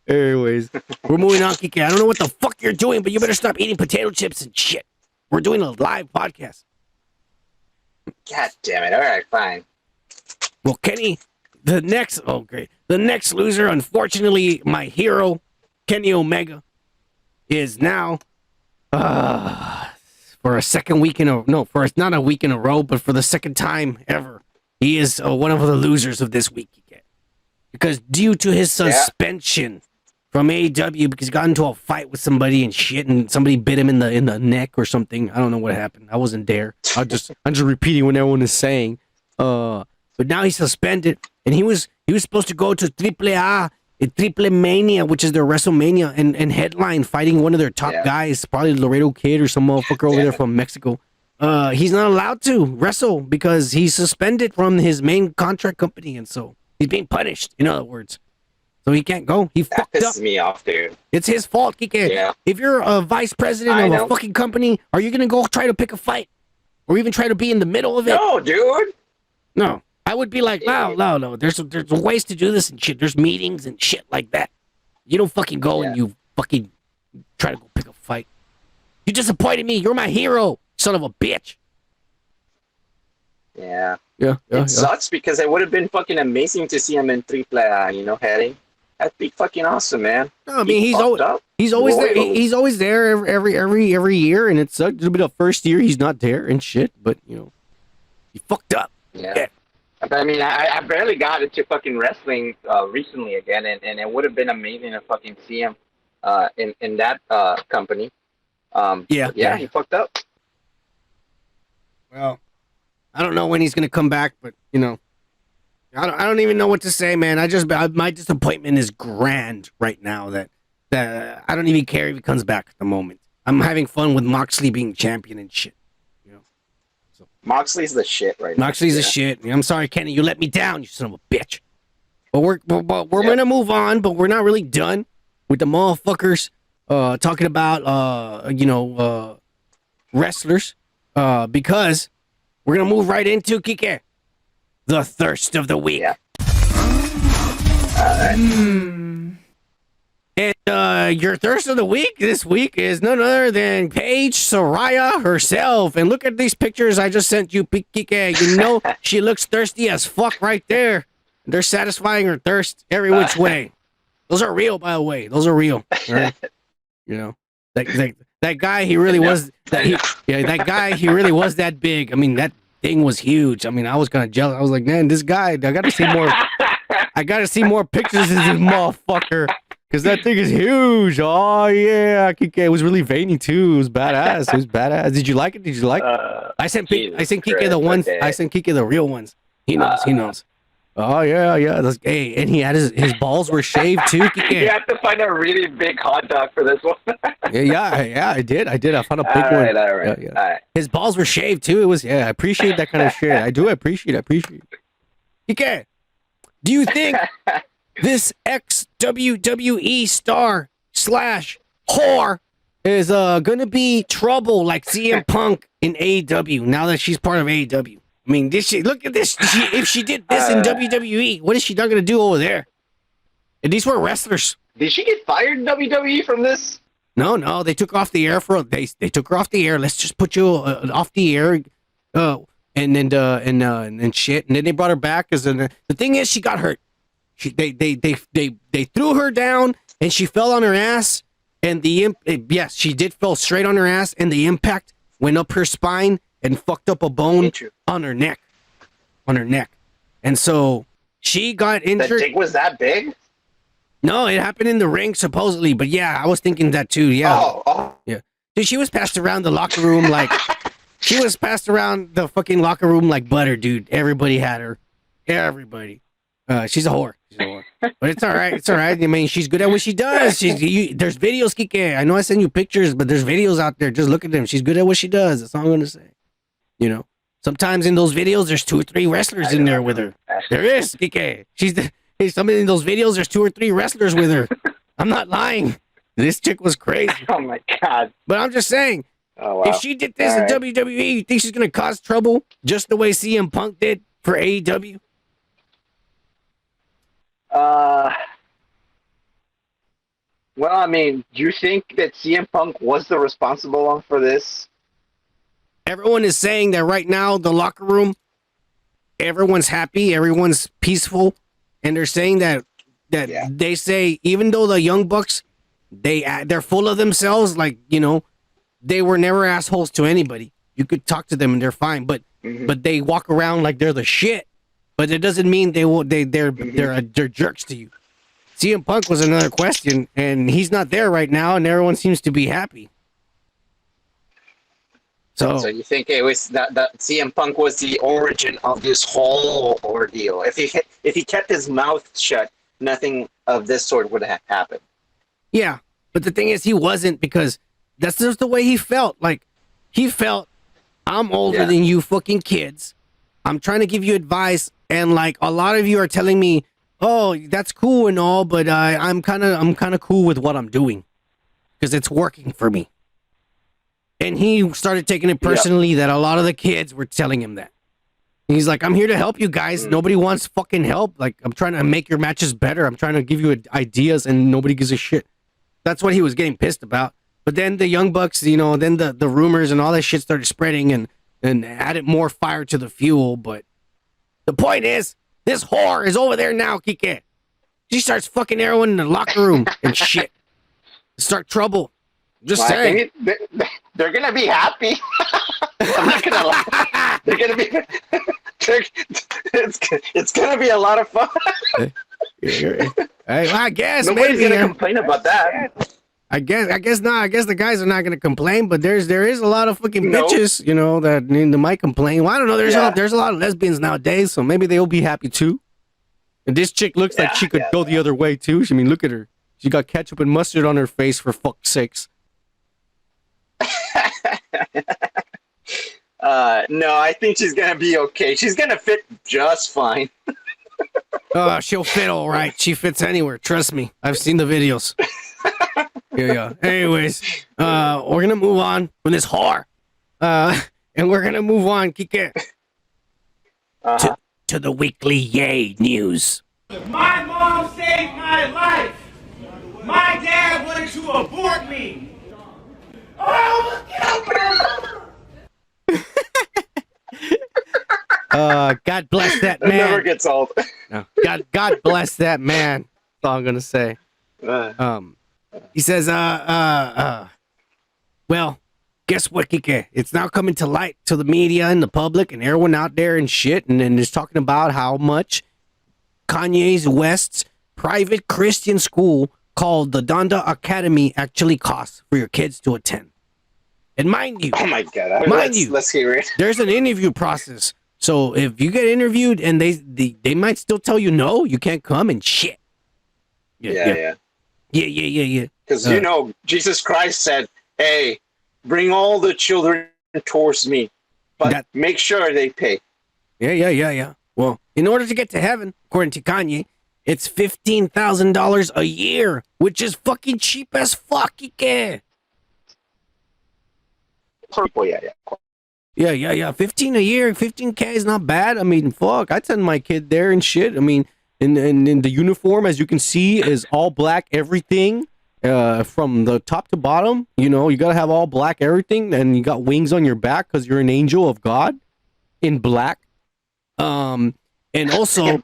Anyways, we're moving on, Kike. I don't know what the fuck you're doing, but you better stop eating potato chips and shit. We're doing a live podcast. God damn it. All right, fine. Well, Kenny, the next loser, unfortunately, my hero, Kenny Omega, is now, for a second week in a, no, for not a week in a row, but for the second time ever, he is one of the losers of this week, Kike. Because due to his suspension from AEW, because he got into a fight with somebody and shit, and somebody bit him in the neck or something. I don't know what happened. I wasn't there. I'm just repeating what everyone is saying. But now he's suspended, and he was supposed to go to AAA, Triple Mania, which is their WrestleMania, and headline fighting one of their top guys, probably Laredo Kid or some motherfucker over there from Mexico. He's not allowed to wrestle because he's suspended from his main contract company, and so he's being punished. In other words. So he can't go. He fucked up. That pisses me off, dude. It's his fault, Kike. Yeah. If you're a vice president of a fucking company, are you gonna go try to pick a fight, or even try to be in the middle of it? No, dude. No, I would be like, no. There's ways to do this and shit. There's meetings and shit like that. You don't fucking go and you fucking try to go pick a fight. You disappointed me. You're my hero, son of a bitch. Yeah. It sucks because it would have been fucking amazing to see him in AAA, heading. That'd be fucking awesome, man. No, I mean, he's always there. He's always there every year, and it sucked. It'll be the first year he's not there and shit. But he fucked up. Yeah. I mean, I barely got into fucking wrestling recently again, and it would have been amazing to fucking see him in that company. He fucked up. Well, I don't know when he's gonna come back, but I don't even know what to say, man. My disappointment is grand right now that I don't even care if he comes back at the moment. I'm having fun with Moxley being champion and shit. So Moxley's the shit right now. Moxley's the shit. I'm sorry, Kenny, you let me down, you son of a bitch. But we're gonna move on, but we're not really done with the motherfuckers talking about wrestlers because we're gonna move right into Kike. The thirst of the week. Yeah. And your thirst of the week this week is none other than Paige Saraya herself. And look at these pictures I just sent you, Kike. She looks thirsty as fuck right there. They're satisfying her thirst every which way. Those are real, by the way. Those are real. Right? That guy, he really was that guy, he really was that big. I mean, that thing was huge. I mean, I was kind of jealous. I was like, man, this guy, I gotta see more. I gotta see more pictures of this motherfucker because that thing is huge. Oh yeah, Kike was really veiny too. It was badass. Did you like it? I sent Kike the ones. Okay. I sent Kike the real ones. He knows. Oh yeah. Hey, and he had his balls were shaved too. Kike. You have to find a really big hot dog for this one. yeah. I did. I found a big one. All right. All right. His balls were shaved too. It was I appreciate that kind of shit. I do appreciate. Kike, do you think this ex-WWE star / whore is gonna be trouble like CM Punk in AEW now that she's part of AEW? I mean, look at this. If she did this in WWE, what is she not gonna do over there? And these were wrestlers. Did she get fired in WWE from this? No, they took her off the air they took her off the air. Let's just put you off the air, and then shit. And then they brought her back the thing is she got hurt. They threw her down and she fell on her ass and yes, she did fall straight on her ass, and the impact went up her spine and fucked up a bone on her neck. And so she got injured. The dick was that big? No, it happened in the ring supposedly, but yeah, I was thinking that too. Yeah. Yeah. Dude, she was passed around the locker room like she was passed around the fucking locker room like butter, dude. Everybody had her. Everybody. She's a whore. But it's all right. It's all right. I mean, she's good at what she does. There's videos, Kike. I know I send you pictures, but there's videos out there. Just look at them. She's good at what she does. That's all I'm going to say. You know, sometimes in those videos, there's 2 or 3 wrestlers in there with her. There is, Kike. Some in those videos, there's 2 or 3 wrestlers with her. I'm not lying. This chick was crazy. Oh, my God. But I'm just saying, if she did this in WWE, you think she's going to cause trouble just the way CM Punk did for AEW? Well, I mean, do you think that CM Punk was the responsible one for this? Everyone is saying that right now, the locker room, everyone's happy, everyone's peaceful, and they're saying that they say, even though the Young Bucks, they're full of themselves, like, you know, they were never assholes to anybody. You could talk to them and they're fine, but they walk around like they're the shit. But it doesn't mean they're jerks to you. CM Punk was another question, and he's not there right now, and everyone seems to be happy. So you think it was that CM Punk was the origin of this whole ordeal? If he kept his mouth shut, nothing of this sort would have happened. Yeah, but the thing is, he wasn't, because that's just the way he felt. Like, he felt, I'm older than you fucking kids. I'm trying to give you advice, and like a lot of you are telling me, oh, that's cool and all, but I'm kind of cool with what I'm doing because it's working for me. And he started taking it personally that a lot of the kids were telling him that. He's like, I'm here to help you guys. Nobody wants fucking help. Like, I'm trying to make your matches better. I'm trying to give you ideas, and nobody gives a shit. That's what he was getting pissed about. But then the Young Bucks, you know, then the rumors and all that shit started spreading and added more fire to the fuel. But the point is, this whore is over there now, Kike. She starts fucking everyone in the locker room and shit. Start trouble. Just saying. They're gonna be happy. I'm not gonna lie. They're gonna be. It's gonna be a lot of fun. I guess nobody's maybe gonna complain about that. I guess not. I guess the guys are not gonna complain, but there is a lot of fucking bitches, you know, that might complain. Well, I don't know. There's a lot of lesbians nowadays, so maybe they'll be happy too. And this chick looks like she could go the other way too. I mean, look at her. She got ketchup and mustard on her face, for fuck's sakes. No, I think she's gonna be okay. She's gonna fit just fine. She'll fit all right. She fits anywhere. Trust me. I've seen the videos. Yeah. Anyways, we're gonna move on from this whore, and we're gonna move on, Kike, to the weekly Yay news. My mom saved my life. My dad wanted to abort me. Oh, God bless that It man. never gets old. No. God bless that man. That's all I'm gonna say. He says, well, guess what, Kike? It's now coming to light to the media and the public and everyone out there and shit, and then is talking about how much Kanye West's private Christian school called the Donda Academy actually costs for your kids to attend. And mind you, Oh my God! Let's hear it. there's an interview process. So if you get interviewed and they might still tell you no, you can't come and shit. Yeah. Yeah. Because you know, Jesus Christ said, "Hey, bring all the children towards me, but make sure they pay." Yeah. Well, in order to get to heaven, according to Kanye, it's $15,000 a year, which is fucking cheap as fuck. Yeah. Yeah. 15 a year, 15K is not bad. I mean, fuck, I'd send my kid there and shit. I mean, in the uniform, as you can see, is all black everything, from the top to bottom. You know, you gotta have all black everything, and you got wings on your back because you're an angel of God in black. And also,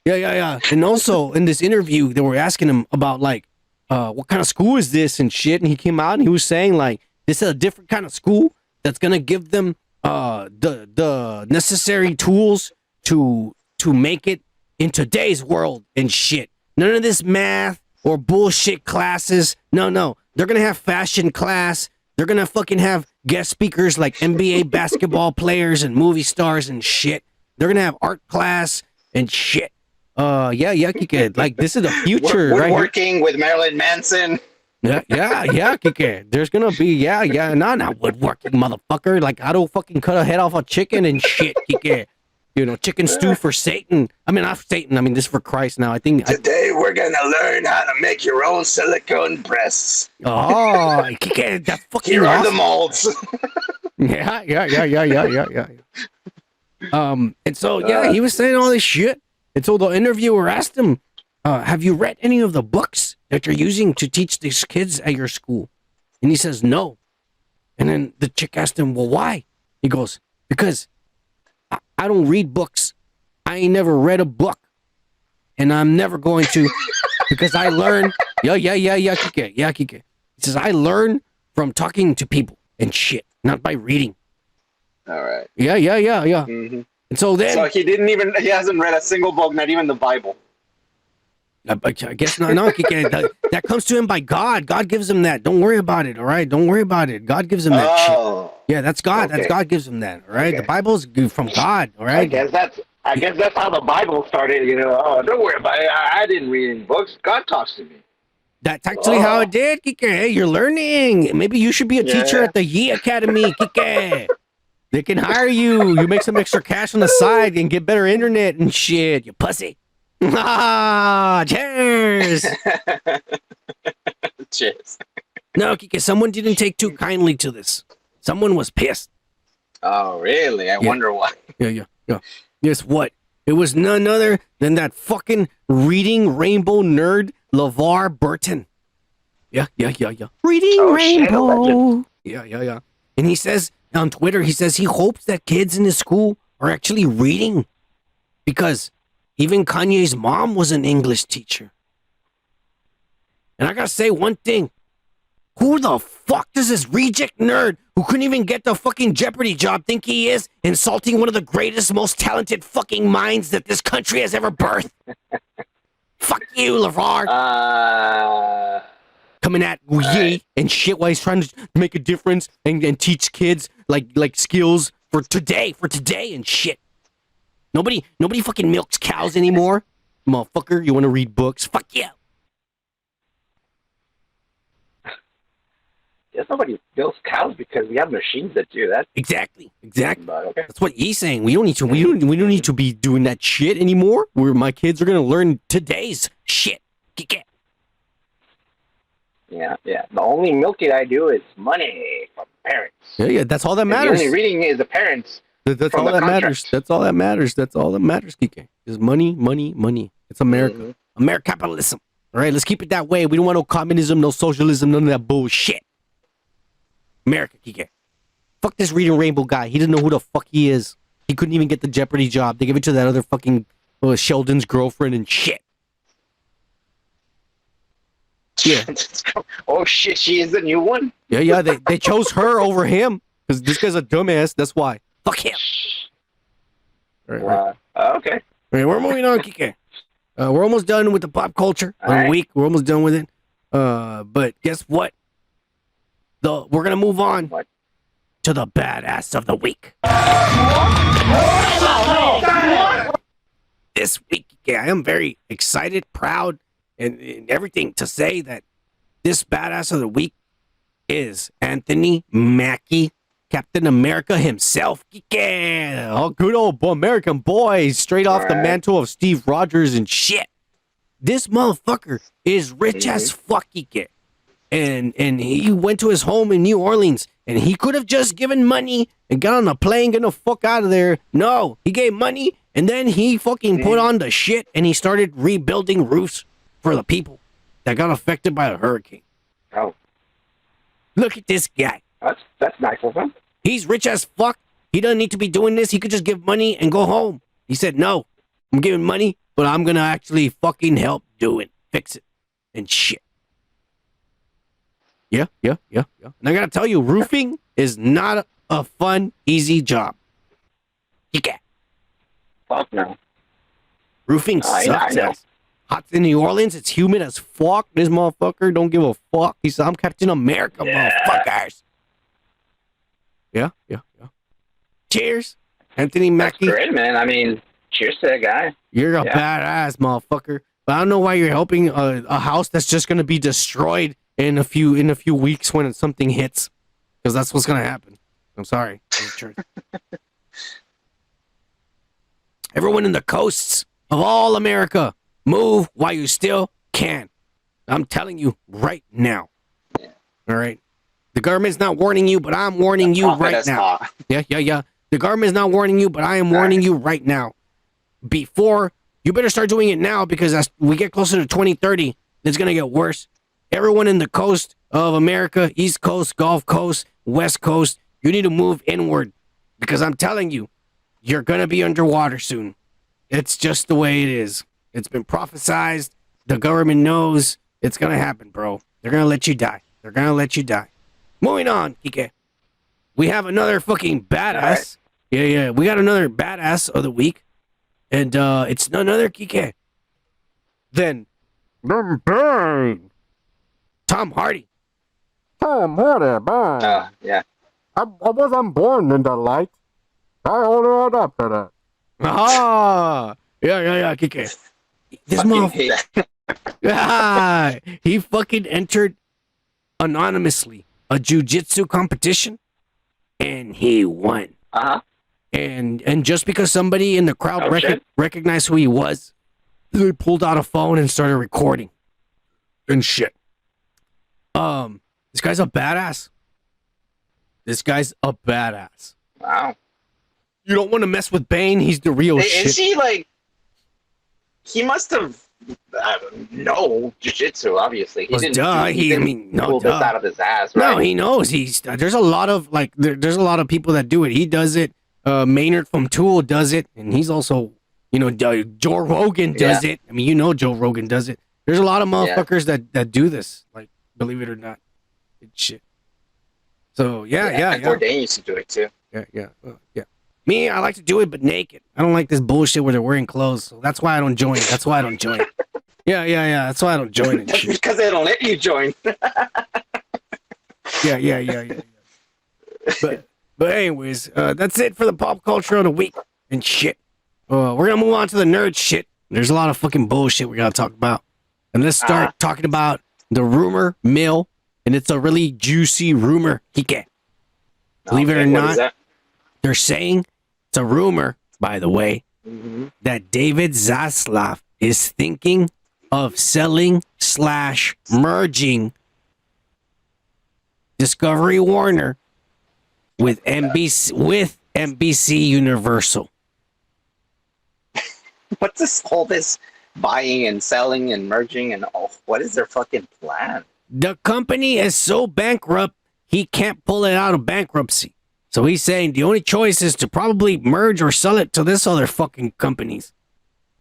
yeah. And also in this interview, they were asking him about like, what kind of school is this and shit? And he came out and he was saying like, this is a different kind of school that's gonna give them the necessary tools to make it in today's world and shit. None of this math or bullshit classes. No. They're gonna have fashion class. They're gonna fucking have guest speakers like NBA basketball players and movie stars and shit. They're gonna have art class and shit. Yeah, Kike. Like, this is the future, right? Woodworking with Marilyn Manson. Yeah, Kike. There's gonna be, not woodworking, motherfucker. Like, how to fucking cut a head off a chicken and shit, Kike. You know, chicken stew for Satan. I mean, not Satan. I mean, this is for Christ now. I think. Today we're gonna learn how to make your own silicone breasts. Oh, Kike, that's fucking Here are awesome. the molds. Yeah. And so, he was saying all this shit. And so the interviewer asked him, have you read any of the books that you're using to teach these kids at your school? And he says, no. And then the chick asked him, well, why? He goes, because I don't read books. I ain't never read a book. And I'm never going to, because I learn. Kike. He says, I learn from talking to people and shit, not by reading. All right. Yeah. Mm-hmm. And so then, he hasn't read a single book, not even the Bible. I guess not. No, that comes to him by God. God gives him that. Don't worry about it. All right. Don't worry about it. God gives him that shit. Yeah, that's God. Okay. That's God gives him that. All right. Okay. The Bible's from God. All right. I guess that's how the Bible started. You know, don't worry about it. I didn't read any books. God talks to me. That's actually how it did, Kike. Hey, you're learning. Maybe you should be a teacher at the Yi Academy, Kike. They can hire you. You make some extra cash on the side and get better internet and shit. You pussy. Ah, cheers. Cheers. No, Kike, someone didn't take too kindly to this. Someone was pissed. Oh, really? I wonder why. Yeah. Guess what? It was none other than that fucking reading rainbow nerd, LeVar Burton. Yeah. Reading rainbow. Yeah. And he says on Twitter, he hopes that kids in his school are actually reading, because even Kanye's mom was an English teacher. And I gotta say one thing. Who the fuck does this reject nerd who couldn't even get the fucking Jeopardy job think he is, insulting one of the greatest, most talented fucking minds that this country has ever birthed? Fuck you, LeVar. Coming at Ye and shit while he's trying to make a difference and teach kids like skills for today and shit. Nobody fucking milks cows anymore. Motherfucker, you want to read books? Fuck you. There's nobody milks cows because we have machines that do that. Exactly. But, okay. That's what he's saying. We don't need to be doing that shit anymore. Where my kids are gonna learn today's shit. Yeah. The only milking I do is money from parents. Yeah. That's all that matters. The only reading is the parents. That's all that matters. That's all that matters. Kike. Is money. It's America. Mm-hmm. American capitalism. All right, let's keep it that way. We don't want no communism, no socialism, none of that bullshit. America, Kike. Fuck this reading rainbow guy. He doesn't know who the fuck he is. He couldn't even get the Jeopardy job. They gave it to that other fucking Sheldon's girlfriend and shit. Yeah. Oh shit, she is the new one? Yeah. They chose her over him because this guy's a dumbass. That's why. Fuck him. All right. Okay. All right, we're moving on, Kike. We're almost done with the pop culture week. We're almost done with it. But guess what? We're gonna move on to the badass of the week. This week, Kike, I am very excited, proud, and everything to say that this badass of the week is Anthony Mackie, Captain America himself. Kike. Oh, good old American boy, straight off the mantle of Steve Rogers and shit. This motherfucker is rich as fuck, Kike. And he went to his home in New Orleans, and he could have just given money and got on a plane, get the fuck out of there. No, he gave money, and then he fucking put on the shit, and he started rebuilding roofs for the people that got affected by the hurricane. Oh. Look at this guy. That's nice of him. He's rich as fuck. He doesn't need to be doing this. He could just give money and go home. He said, no, I'm giving money, but I'm going to actually fucking help do it, fix it, and shit. Yeah. And I gotta tell you, roofing is not a fun, easy job. You get Fuck no. roofing I sucks. know. Ass. Hot in New Orleans, it's humid as fuck. This motherfucker don't give a fuck. He said, "I'm Captain America, Yeah. motherfuckers." Yeah. Cheers, Anthony That's Mackie. great, man. I mean, cheers to that guy. You're a Yeah. badass motherfucker. But I don't know why you're helping a house that's just gonna be destroyed in a few weeks when something hits, because that's what's gonna happen. I'm sorry. Everyone in the coasts of all America, move while you still can. I'm telling you right now. Yeah. All right. The government's not warning you, but I'm warning you Profit right is now. hot. Yeah. The government's not warning you, but I am warning you right now. Before, you better start doing it now, because as we get closer to 2030, it's going to get worse. Everyone in the coast of America, East Coast, Gulf Coast, West Coast, you need to move inward, because I'm telling you, you're going to be underwater soon. It's just the way it is. It's been prophesized. The government knows it's going to happen, bro. They're going to let you die. Moving on, Kike. We have another fucking badass. Right. Yeah. We got another badass of the week. And it's none other, Kike, than Bang. Tom Hardy. Tom Hardy, bye. Yeah. I wasn't born in the light. I only adopted it. Ah, yeah, Kike. This Fucking motherfucker. hate that. He fucking entered anonymously a jiu-jitsu competition, and he won. Uh-huh. And just because somebody in the crowd Oh, shit. recognized who he was, they pulled out a phone and started recording and shit. This guy's a badass. Wow. You don't want to mess with Bane. He's the real shit. Is he like? He must have. No jiu-jitsu, obviously. He Well, didn't. duh, He didn't pull this out of his ass, right? No, he knows. There's a lot of there's a lot of people that do it. He does it. Maynard from Tool does it, and he's also, Joe Rogan does it. I mean, Joe Rogan does it. There's a lot of motherfuckers that do this. Like, believe it or not, it's shit. So yeah. Bourdain used to do it too. Yeah. Me, I like to do it, but naked. I don't like this bullshit where they're wearing clothes. So that's why I don't join. Yeah. That's why I don't join it. That's because they don't let you join. Yeah. But anyways, that's it for the pop culture of the week and shit. We're gonna move on to the nerd shit. There's a lot of fucking bullshit we gotta talk about. And let's start talking about the rumor mill, and it's a really juicy rumor. Hike. Believe it or What is not, that? they're saying it's a rumor, by the way, that David Zaslav is thinking of selling / merging Discovery Warner with NBC Universal. What's this? All this buying and selling and merging and what is their fucking plan? The company is so bankrupt, he can't pull it out of bankruptcy. So he's saying the only choice is to probably merge or sell it to this other fucking companies.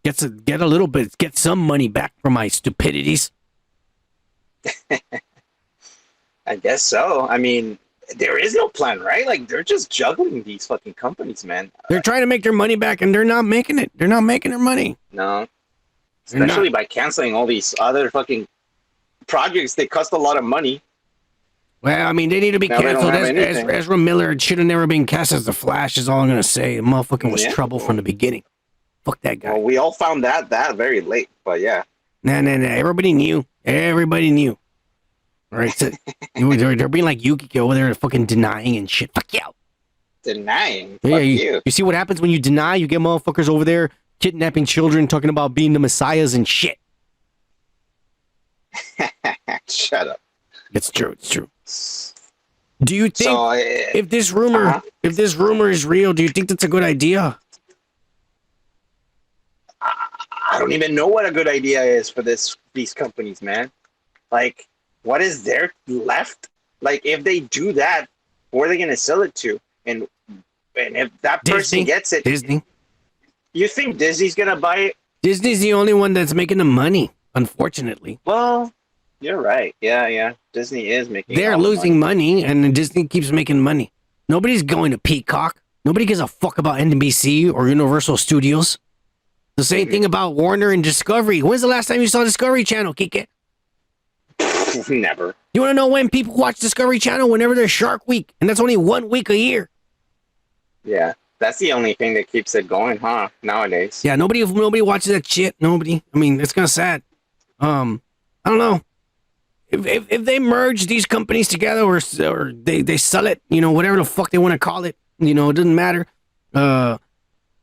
Get some money back for my stupidities. I guess so. I mean, there is no plan, right? Like, they're just juggling these fucking companies, man. They're trying to make their money back, and they're not making it. They're not making their money. No. They're not. Especially by canceling all these other fucking projects. They cost a lot of money. Well, I mean, they need to be Now they don't canceled. have anything. Ezra Miller should have never been cast as the Flash, is all I'm going to say. The motherfucker was Yeah. trouble from the beginning. Fuck that guy. Well, we all found that very late, but yeah. Nah. Everybody knew. All right, so they're being like Yukiko over there fucking denying and shit. Fuck you. Denying. Yeah, Fuck you. you see what happens when you deny? You get motherfuckers over there kidnapping children, talking about being the messiahs and shit. Shut up. It's true. Do you think So, if this rumor is real, do you think that's a good idea? I don't even know what a good idea is for these companies, man. Like, what is there left? Like, if they do that, where are they going to sell it to? And if that person gets it, Disney. you think Disney's going to buy it? Disney's the only one that's making the money, unfortunately. Well, You're right. Yeah, yeah. Disney is making They're all the losing money, and Disney keeps making money. Nobody's going to Peacock. Nobody gives a fuck about NBC or Universal Studios. The same thing about Warner and Discovery. When's the last time you saw Discovery Channel, Kike? Never. You want to know when people watch Discovery Channel? Whenever there's Shark Week, and that's only 1 week a year. Yeah, that's the only thing that keeps it going, huh? Nowadays. Yeah, nobody watches that shit. Nobody. I mean, it's kind of sad. I don't know. If they merge these companies together or they sell it, you know, whatever the fuck they want to call it, you know, it doesn't matter.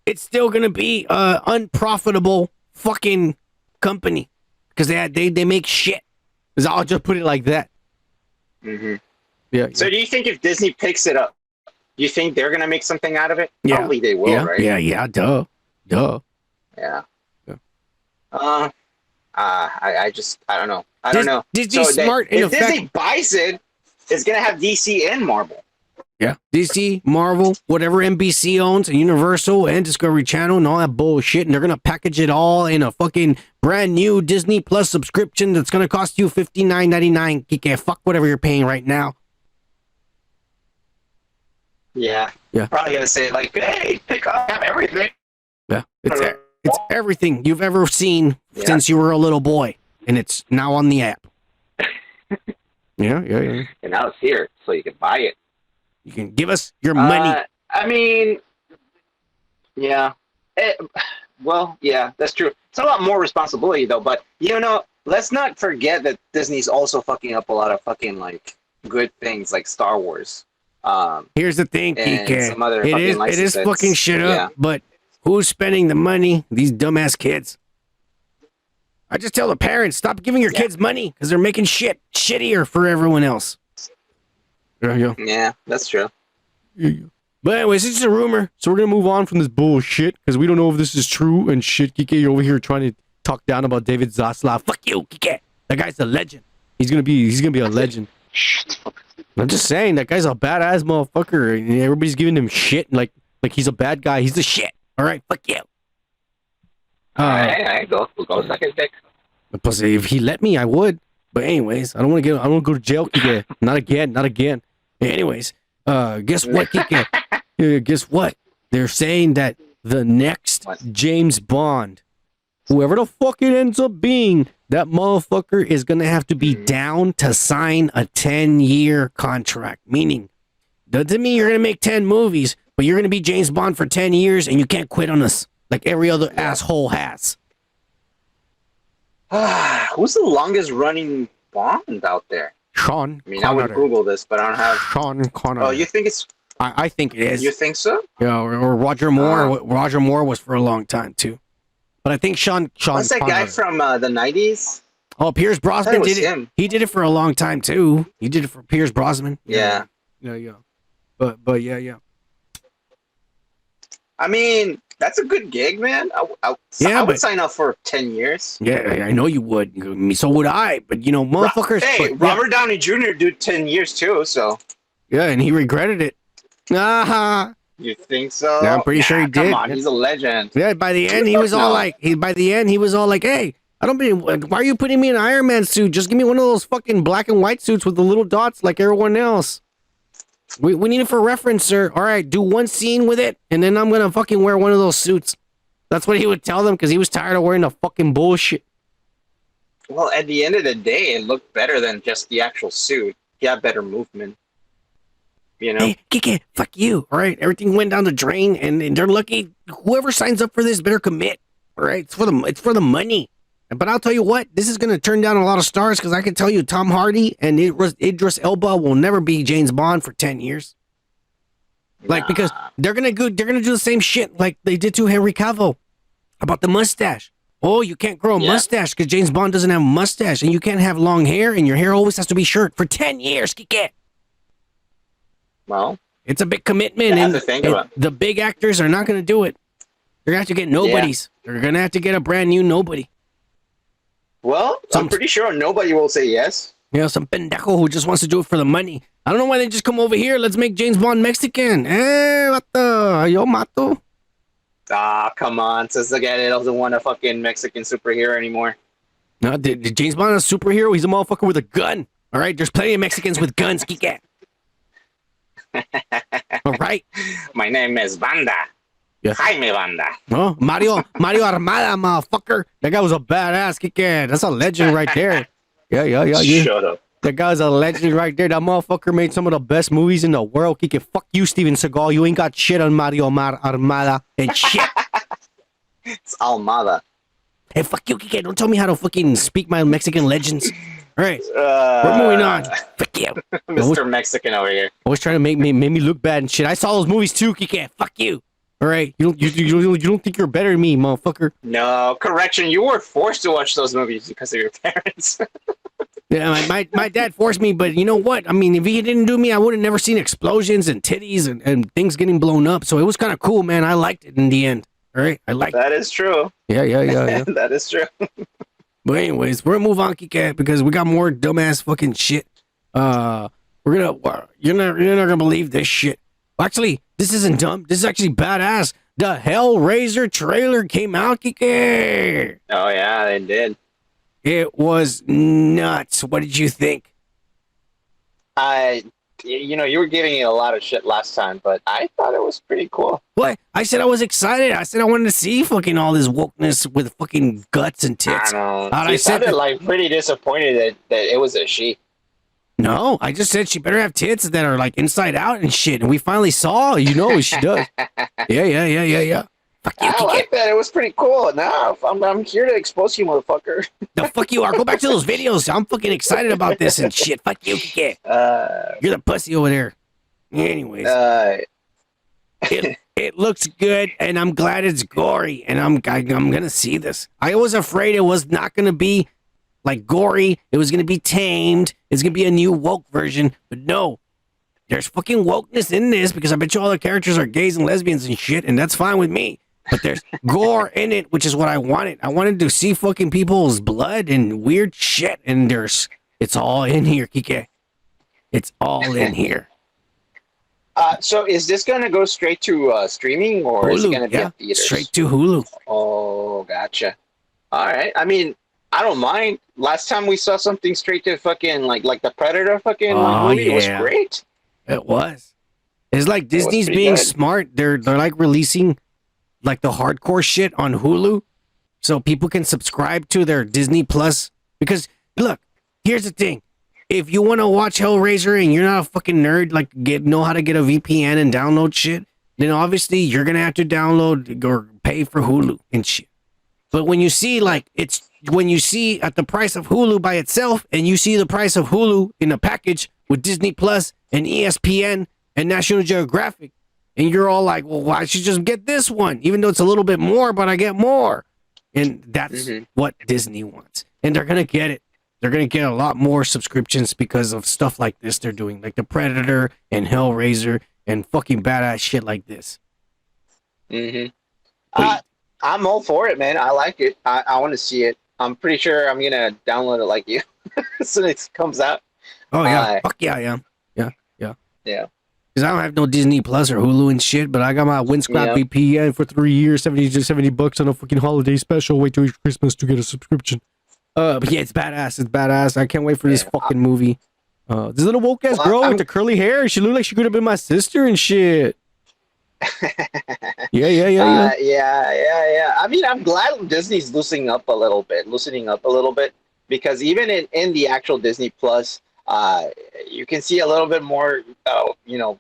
It's still gonna be unprofitable fucking company because they make shit. I'll just put it like that. Mm-hmm. Yeah. So do you think if Disney picks it up, you think they're gonna make something out of it? Yeah. Probably they will, Yeah. right? Yeah. Duh. Yeah. Yeah. I don't know. I don't know. Disney's So smart in if effect. Disney buys it, it's gonna have DC and Marvel. Yeah. DC, Marvel, whatever NBC owns, and Universal and Discovery Channel and all that bullshit, and they're gonna package it all in a fucking brand new Disney Plus subscription that's gonna cost you $59.99. Kike, fuck whatever you're paying right now. Yeah. Yeah. Probably gonna say like, hey, pick up everything. Yeah. It's everything you've ever seen Yeah. since you were a little boy, and it's now on the app. Yeah. And now it's here, so you can buy it. You can give us your money. I mean, yeah. Well, yeah, that's true. It's a lot more responsibility though, but you know, let's not forget that Disney's also fucking up a lot of fucking like good things like Star Wars. Here's the thing, and Kike. some other It fucking is licenses. fucking shit up, Yeah. but who's spending the money? These dumbass kids. I just tell the parents, stop giving your kids money because they're making shit shittier for everyone else. Yeah, that's true. But anyways, it's just a rumor, so we're gonna move on from this bullshit because we don't know if this is true and shit. Kike, you're over here trying to talk down about David Zaslav. Fuck you, Kike. That guy's a legend. He's gonna be a legend. I'm just saying that guy's a badass motherfucker, and everybody's giving him shit like he's a bad guy. He's the shit. All right, fuck you. All right, go suck his dick. Plus, if he let me, I would. But anyways, I don't want to go to jail, Kike. Not again. Anyways, guess what, Kike? Guess what? They're saying that the next James Bond, whoever the fuck it ends up being, that motherfucker is gonna have to be down to sign a 10-year contract. Meaning, doesn't mean you're gonna make 10 movies, but you're gonna be James Bond for 10 years, and you can't quit on us like every other asshole has. Who's the longest running Bond out there? Sean I mean, Connery. I would Google this, but I don't have. Sean Connery. Oh, you think it's? I think it is. You think so? Yeah, or Roger Moore. Roger Moore was for a long time too, but I think Sean. What's that guy Connery. from the '90s? Oh, Pierce Brosnan was did it. him. He did it for a long time too. He did it for Pierce Brosnan. Yeah. Yeah. But yeah. I mean, that's a good gig, man. I Yeah, would but- sign up for 10 years. Yeah, I know you would. So would I. But you know, motherfuckers. Hey, Robert Downey Jr. did 10 years too, so. Yeah, and he regretted it. You think so? Yeah, I'm pretty sure he Come did. on, he's a legend. Yeah, by the end he was all like, hey, I don't mean, why are you putting me in an Iron Man suit? Just give me one of those fucking black and white suits with the little dots like everyone else. We need it for reference, sir. All right, do one scene with it, and then I'm gonna fucking wear one of those suits. That's what he would tell them because he was tired of wearing the fucking bullshit. Well, at the end of the day, it looked better than just the actual suit. He had better movement. You know? Hey, Kike, fuck you. All right, everything went down the drain, and they're lucky. Whoever signs up for this better commit. All right, it's for the money. But I'll tell you what, this is gonna turn down a lot of stars because I can tell you, Tom Hardy and Idris Elba will never be James Bond for 10 years. Like because they're gonna do the same shit like they did to Henry Cavill about the mustache. Oh, you can't grow a mustache because James Bond doesn't have a mustache, and you can't have long hair, and your hair always has to be short for 10 years. Kike. Well, it's a big commitment, have and to think about it. the big actors are not going to do it. They're going to have to get nobodies. They're going to have to get a brand new nobody. Well, I'm pretty sure nobody will say yes. You know, some pendejo who just wants to do it for the money. I don't know why they just come over here. Let's make James Bond Mexican. What the? Yo mato. Ah, come on. Says the guy that doesn't want a fucking Mexican superhero anymore. No, did James Bond is a superhero? He's a motherfucker with a gun. All right, there's plenty of Mexicans with guns, Kike. All right. My name is Banda. Yeah. Jaime Banda. Oh, Mario Armada, motherfucker. That guy was a badass, Kike. That's a legend right there. Yeah. Shut up. That guy's a legend right there. That motherfucker made some of the best movies in the world. Kike, fuck you, Steven Seagal. You ain't got shit on Mario Armada and shit. It's Almada. Hey, fuck you, Kike. Don't tell me how to fucking speak my Mexican legends. All right, we're moving on. Fuck you. Mr. Mexican over here. Always trying to make me look bad and shit. I saw those movies too, Kike. Fuck you. All right, you don't think you're better than me, motherfucker. No, correction. You were forced to watch those movies because of your parents. Yeah, my dad forced me, but you know what? I mean, if he didn't do me, I would have never seen explosions and titties and things getting blown up. So it was kind of cool, man. I liked it in the end. All right, I liked it. That is true. Yeah. That is true. But anyways, we're gonna move on, Kike, because we got more dumbass fucking shit. You're not gonna believe this shit. Actually, this isn't dumb. This is actually badass. The Hellraiser trailer came out, Kike. Oh yeah, they did. It was nuts. What did you think? You were giving it a lot of shit last time, but I thought it was pretty cool. What? I said I was excited. I said I wanted to see fucking all this wokeness with fucking guts and tits. I know. I You said sounded like pretty disappointed that it was a she. No, I just said she better have tits that are like inside out and shit. And we finally saw, she does. Yeah. Fuck you, I like that. It was pretty cool. Now I'm here to expose you, motherfucker. The fuck you are. Go back to those videos. I'm fucking excited about this and shit. Fuck you, Kike. You're the pussy over there. Anyways. It looks good, and I'm glad it's gory, and I'm gonna see this. I was afraid it was not gonna be like gory. It was gonna be tamed. It's gonna be a new woke version, but no. There's fucking wokeness in this because I bet you all the characters are gays and lesbians and shit, and that's fine with me. But there's gore in it, which is what I wanted. I wanted to see fucking people's blood and weird shit, and it's all in here, Kike. It's all in here. So is this gonna go straight to streaming, or Hulu, is it gonna be at theaters? straight to Hulu. Oh, gotcha. All right. I mean, I don't mind. Last time we saw something straight to fucking like the Predator fucking movie, it was great. It was. It's like Disney's being smart. They're like releasing like the hardcore shit on Hulu, so people can subscribe to their Disney Plus. Because look, here's the thing: if you want to watch Hellraiser and you're not a fucking nerd, like know how to get a VPN and download shit, then obviously you're gonna have to download or pay for Hulu and shit. But when you see at the price of Hulu by itself, and you see the price of Hulu in a package with Disney Plus and ESPN and National Geographic, and you're all like, well, I should just get this one, even though it's a little bit more, but I get more. And that's what Disney wants. And they're going to get it. They're going to get a lot more subscriptions because of stuff like this they're doing, like The Predator and Hellraiser and fucking badass shit like this. I'm all for it, man. I like it. I want to see it. I'm pretty sure I'm going to download it like you as soon as it comes out. Oh, yeah. Fuck yeah, I am. Yeah. Because I don't have no Disney Plus or Hulu and shit, but I got my Windscrap VPN for 3 years, $70 on a fucking holiday special. Wait till Christmas to get a subscription. But yeah, it's badass. It's badass. I can't wait for this fucking movie. This little woke ass girl with the curly hair, she looked like she could have been my sister and shit. Yeah. I mean, I'm glad Disney's loosening up a little bit, because even in the actual Disney Plus, you can see a little bit more,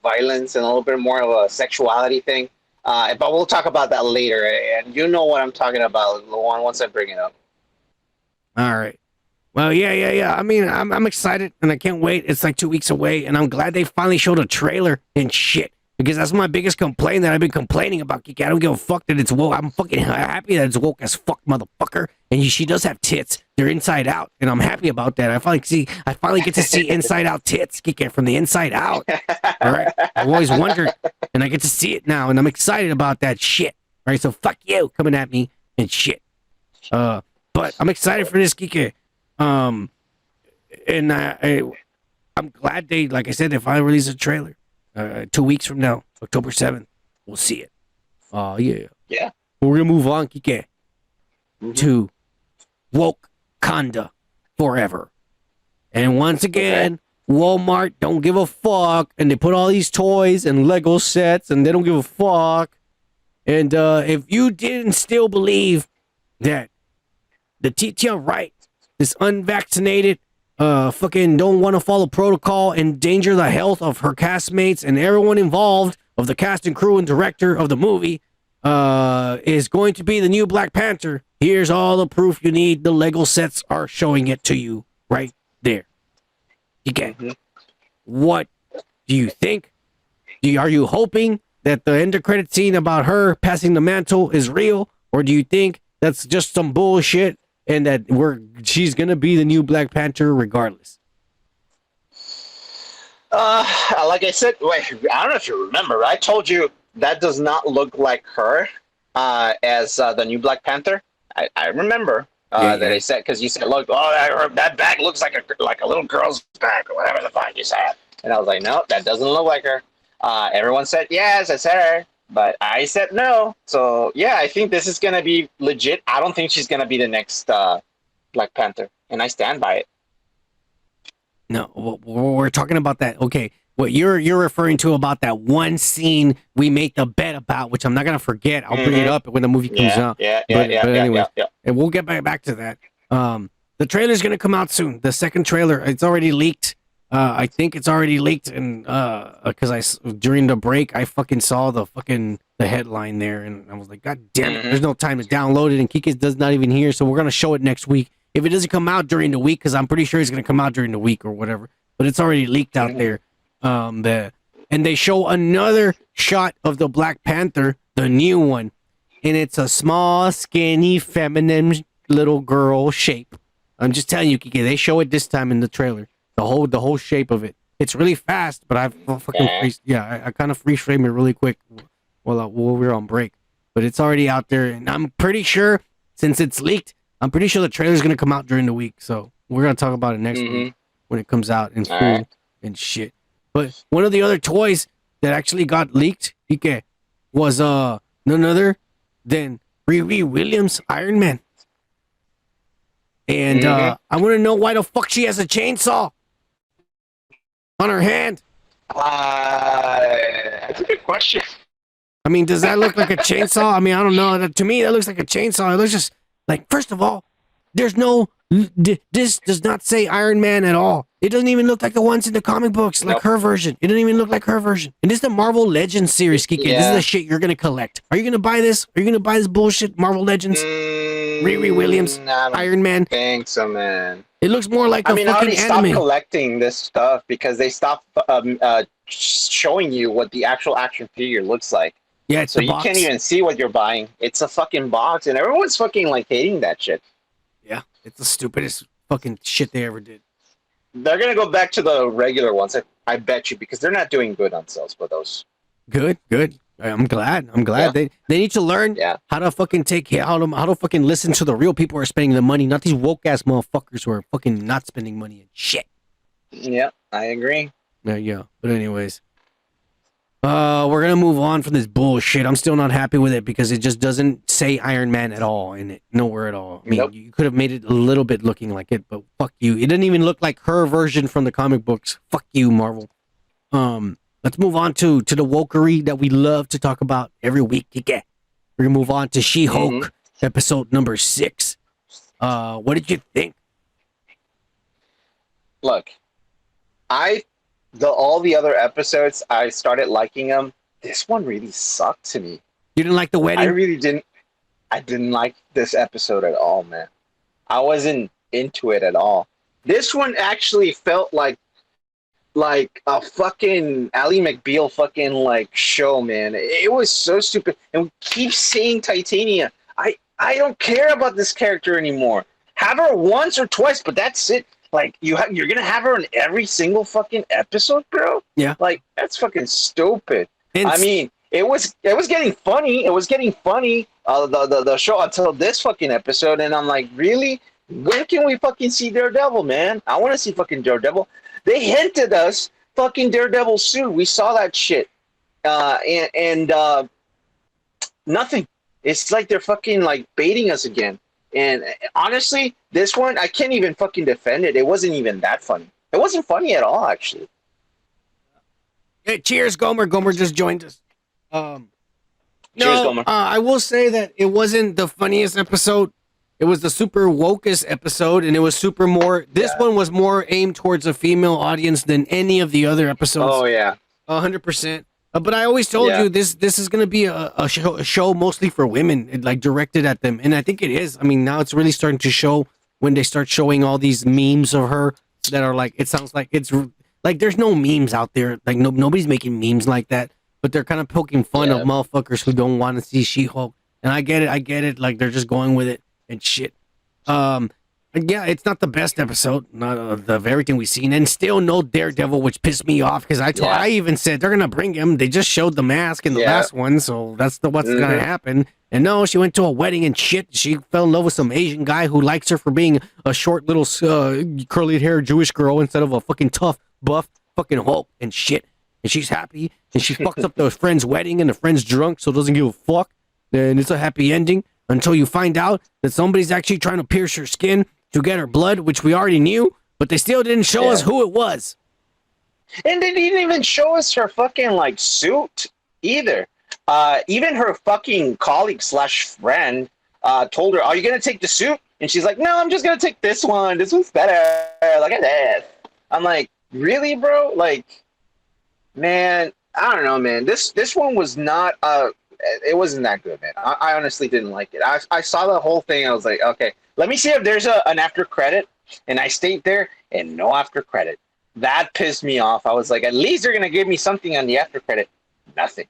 violence and a little bit more of a sexuality thing. But we'll talk about that later, and you know what I'm talking about, Luan, once I bring it up. All right. Well, yeah. I mean, I'm excited, and I can't wait. It's like 2 weeks away, and I'm glad they finally showed a trailer and shit. Because that's my biggest complaint that I've been complaining about, Kiki. I don't give a fuck that it's woke. I'm fucking happy that it's woke as fuck, motherfucker. And she does have tits. They're inside out, and I'm happy about that. I finally get to see inside out tits, Kiki, from the inside out. All right. I've always wondered, and I get to see it now, and I'm excited about that shit. All right. So fuck you coming at me and shit. But I'm excited for this, Kiki. And I'm glad they, like I said, they finally released a trailer. 2 weeks from now, October 7th, we'll see it. Oh, yeah. Yeah. We're going to move on, Kike, to Wokeanda. Wokeanda forever. And once again, Walmart don't give a fuck, and they put all these toys and Lego sets, and they don't give a fuck. And if you didn't still believe that the teacher right, this unvaccinated, fucking don't want to follow protocol, endanger the health of her castmates and everyone involved of the cast and crew and director of the movie, is going to be the new Black Panther. Here's all the proof you need. The Lego sets are showing it to you right there. Okay. What do you think? Are you hoping that the end of credit scene about her passing the mantle is real, or do you think that's just some bullshit and that she's gonna be the new Black Panther regardless? Like I said, wait, I don't know if you remember. I told you that does not look like her as the new Black Panther. I remember that I said, because you said, "Look, that bag looks like a little girl's bag," or whatever the fuck you said. And I was like, "No, that doesn't look like her." Everyone said yes, it's her, but I said no. So yeah, I think this is gonna be legit. I don't think she's gonna be the next Black Panther, and I stand by it. No, we're talking about that. Okay, what you're referring to about that one scene we made the bet about, which I'm not gonna forget. I'll bring it up when the movie comes out. Yeah. And we'll get back to that. The trailer's gonna come out soon. The second trailer, it's already leaked. I think it's already leaked, and because during the break I fucking saw the headline there, and I was like, God damn it! There's no time to download it, and Kike does not even hear, so we're gonna show it next week. If it doesn't come out during the week, because I'm pretty sure it's gonna come out during the week or whatever, but it's already leaked out there. And they show another shot of the Black Panther, the new one, and it's a small, skinny, feminine little girl shape. I'm just telling you, Kike, they show it this time in the trailer. The whole shape of it. It's really fast, but I kind of freeze frame it really quick while we were on break. But it's already out there, and I'm pretty sure, since it's leaked, I'm pretty sure the trailer's gonna come out during the week. So we're gonna talk about it next week when it comes out in full and shit. But one of the other toys that actually got leaked, Kike, was none other than Riri Williams' Iron Man. And I want to know why the fuck she has a chainsaw on her hand. That's a good question. I mean, does that look like a chainsaw? I mean, I don't know. To me, that looks like a chainsaw. It looks just like, first of all, there's no, this does not say Iron Man at all. It doesn't even look like the ones in the comic books, like her version. It doesn't even look like her version. And this is the Marvel Legends series, Kike. This is the shit you're going to collect. Are you going to buy this? Are you going to buy this bullshit, Marvel Legends? Riri Williams, Iron Man. Thanks, so man. It looks more like I already anime. stopped collecting this stuff because they stopped showing you what the actual action figure looks like. Yeah, it's so the you box. Can't even see what you're buying. It's a fucking box, and everyone's fucking like hating that shit. Yeah, it's the stupidest fucking shit they ever did. They're gonna go back to the regular ones, I bet you, because they're not doing good on sales for those. Good. I'm glad. Yeah. They need to learn how to fucking how to fucking listen to the real people who are spending the money, not these woke ass motherfuckers who are fucking not spending money and shit. Yeah, I agree. Yeah. But anyways, we're gonna move on from this bullshit. I'm still not happy with it because it just doesn't say Iron Man at all in it. Nowhere at all. I mean, you could have made it a little bit looking like it, but fuck you. It didn't even look like her version from the comic books. Fuck you, Marvel. Let's move on to the wokery that we love to talk about every week. We're gonna move on to She-Hulk, episode number 6. What did you think? Look, all the other episodes, I started liking them. This one really sucked to me. You didn't like the wedding? I really didn't. I didn't like this episode at all, man. I wasn't into it at all. This one actually felt like a fucking Ally McBeal fucking like show, man. It was so stupid. And we keep saying Titania. I don't care about this character anymore. Have her once or twice, but that's it. Like you're gonna have her in every single fucking episode, bro? Yeah. Like that's fucking stupid. And I mean, it was getting funny. It was getting funny. The show until this fucking episode, and I'm like, really? When can we fucking see Daredevil, man? I want to see fucking Daredevil. They hinted us fucking Daredevil soon. We saw that shit. And nothing. It's like they're fucking like baiting us again. And honestly, this one I can't even fucking defend it. It wasn't even that funny. It wasn't funny at all, actually. Hey, cheers, Gomer. Gomer just joined us. Cheers, No, Gomer. I will say that it wasn't the funniest episode. It was the super wokest episode, and it was super more. This one was more aimed towards a female audience than any of the other episodes. Oh yeah, 100%. But I always told you this is going to be a show mostly for women, like directed at them, and I think it is. I mean, now it's really starting to show when they start showing all these memes of her that are like, it sounds like it's like there's no memes out there, like nobody's making memes like that, but they're kind of poking fun of motherfuckers who don't want to see She-Hulk, and I get it, like they're just going with it and shit. Yeah, it's not the best episode, not of everything we've seen, and still no Daredevil, which pissed me off because I even said they're gonna bring him. They just showed the mask in the last one, so that's what's gonna happen. And no, she went to a wedding and shit. She fell in love with some Asian guy who likes her for being a short little curly haired Jewish girl instead of a fucking tough buff fucking Hulk and shit. And she's happy, and she fucks up the friend's wedding, and the friend's drunk, so doesn't give a fuck. And it's a happy ending until you find out that somebody's actually trying to pierce her skin to get her blood, which we already knew, but they still didn't show us who it was. And they didn't even show us her fucking like suit either. Even her fucking colleague slash friend told her, "Are you gonna take the suit?" And she's like, "No, I'm just gonna take this one. This one's better. Look at this." I'm like, really, bro? Like, man, I don't know, man. This one was not it wasn't that good, man. I honestly didn't like it. I saw the whole thing. I was like, okay, let me see if there's an after credit. And I stayed there, and no after credit. That pissed me off. I was like, at least they're gonna give me something on the after credit. Nothing.